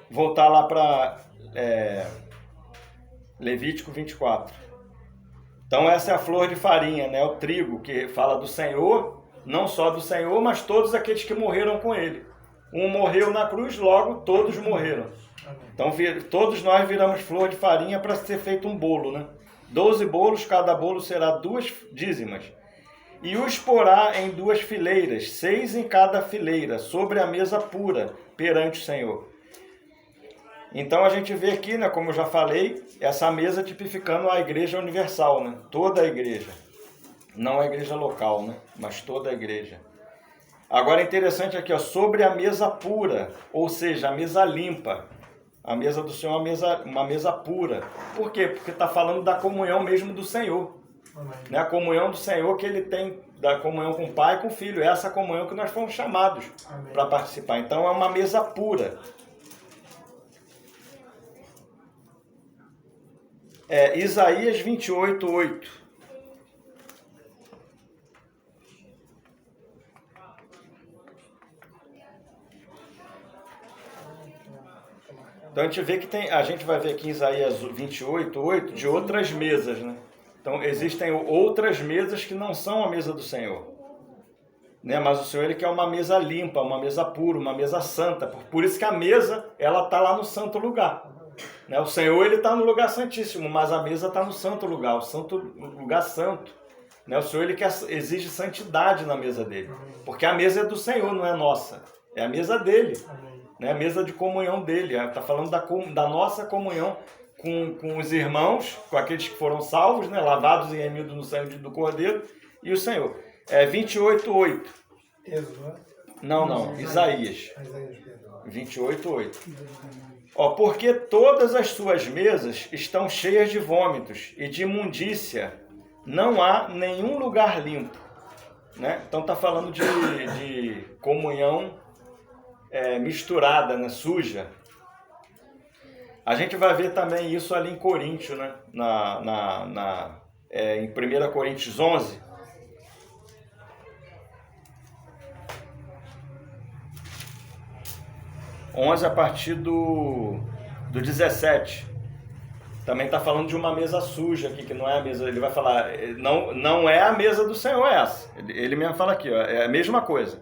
Speaker 1: Voltar lá para Levítico 24. Então essa é a flor de farinha, né, o trigo, que fala do Senhor, não só do Senhor, mas todos aqueles que morreram com ele. Um morreu na cruz, logo todos morreram. Então todos nós viramos flor de farinha para ser feito um bolo, né? 12 bolos, cada bolo será 2 dízimas. E os porá em 2 fileiras, 6 em cada fileira, sobre a mesa pura, perante o Senhor. Então a gente vê aqui, né, como eu já falei, essa mesa tipificando a igreja universal, né? Toda a igreja. Não a igreja local, né? Mas toda a igreja. Agora é interessante aqui, ó, sobre a mesa pura, ou seja, a mesa limpa. A mesa do Senhor é uma mesa pura. Por quê? Porque está falando da comunhão mesmo do Senhor. Né? A comunhão do Senhor que ele tem, da comunhão com o Pai e com o Filho. É essa comunhão que nós fomos chamados para participar. Então é uma mesa pura. Isaías 28, 8. Então a gente vê que a gente vai ver aqui em Isaías 28, 8, de outras mesas, né? Então existem outras mesas que não são a mesa do Senhor. Né? Mas o Senhor ele quer uma mesa limpa, uma mesa pura, uma mesa santa. Por isso que a mesa ela está lá no santo lugar. Né? O Senhor ele está no lugar santíssimo, mas a mesa está no santo lugar, o santo lugar santo. Né? O Senhor ele exige santidade na mesa dele. Porque a mesa é do Senhor, não é nossa. É a mesa dele. Né? A mesa de comunhão dele. Está falando da nossa comunhão com os irmãos, com aqueles que foram salvos, né? Lavados e remidos no sangue do Cordeiro, e o Senhor. 28, 8. Não, Isaías. 28, 8. Ó, porque todas as suas mesas estão cheias de vômitos e de imundícia, não há nenhum lugar limpo. Né? Então está falando de comunhão misturada, né? Suja. A gente vai ver também isso ali em Coríntios, né? Em 1 Coríntios 11. A partir do 17. Também está falando de uma mesa suja aqui, que não é a mesa. Ele vai falar, não é a mesa do Senhor essa. Ele mesmo fala aqui, ó, é a mesma coisa.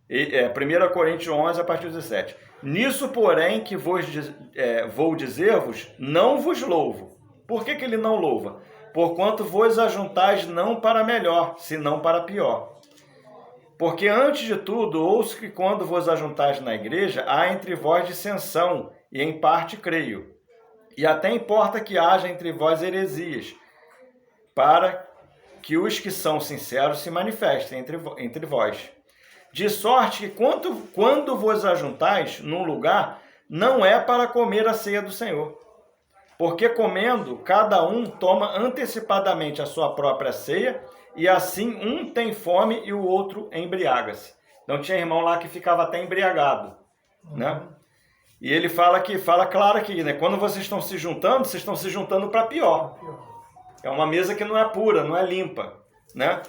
Speaker 1: 1 Coríntios 11, a partir do 17. Nisso, porém, que vou dizer-vos, não vos louvo. Por que ele não louva? Porquanto vos ajuntais não para melhor, senão para pior. Porque antes de tudo, ouço que quando vos ajuntais na igreja, há entre vós dissensão, e em parte creio. E até importa que haja entre vós heresias, para que os que são sinceros se manifestem entre vós. De sorte que quando vos ajuntais num lugar, não é para comer a ceia do Senhor. Porque comendo, cada um toma antecipadamente a sua própria ceia, e assim um tem fome e o outro embriaga-se. Então tinha irmão lá que ficava até embriagado. Né? E ele fala claro aqui, né? Quando vocês estão se juntando para pior. É uma mesa que não é pura, não é limpa. Né?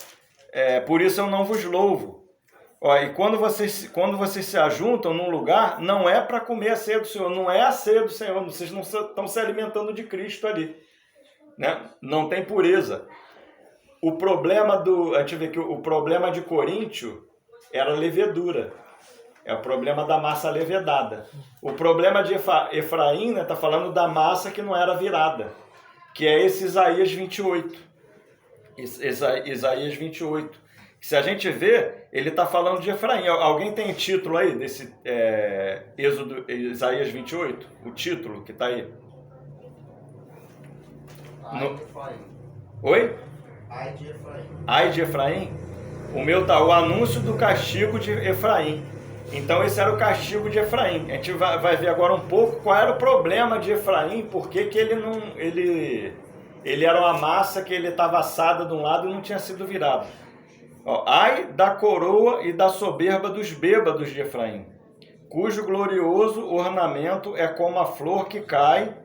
Speaker 1: Por isso eu não vos louvo. Ó, e quando vocês se ajuntam num lugar, não é para comer a ceia do Senhor, não é a ceia do Senhor, vocês não estão se alimentando de Cristo ali. Né? Não tem pureza. A gente vê que o problema de Coríntio era a levedura. É o problema da massa levedada. O problema de Efraim, né, tá falando da massa que não era virada, que é esse Isaías 28. Isaías 28. Se a gente vê, ele está falando de Efraim. Alguém tem título aí desse Isaías 28? O título que está aí?
Speaker 3: Efraim.
Speaker 1: Oi?
Speaker 3: Ai de Efraim.
Speaker 1: Ai de Efraim? O meu tá o anúncio do castigo de Efraim. Então esse era o castigo de Efraim. A gente vai ver agora um pouco qual era o problema de Efraim, porque que ele era uma massa que ele estava assada de um lado e não tinha sido virado. Ai da coroa e da soberba dos bêbados de Efraim, cujo glorioso ornamento é como a flor que cai,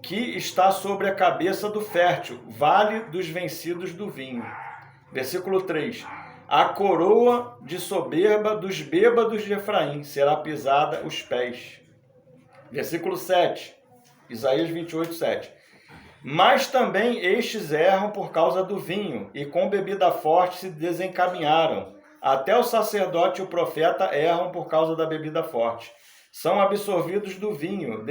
Speaker 1: que está sobre a cabeça do fértil, vale dos vencidos do vinho. Versículo 3. A coroa de soberba dos bêbados de Efraim será pisada os pés. Versículo 7. Isaías 28, 7. Mas também estes erram por causa do vinho, e com bebida forte se desencaminharam. Até o sacerdote e o profeta erram por causa da bebida forte. São absorvidos do vinho,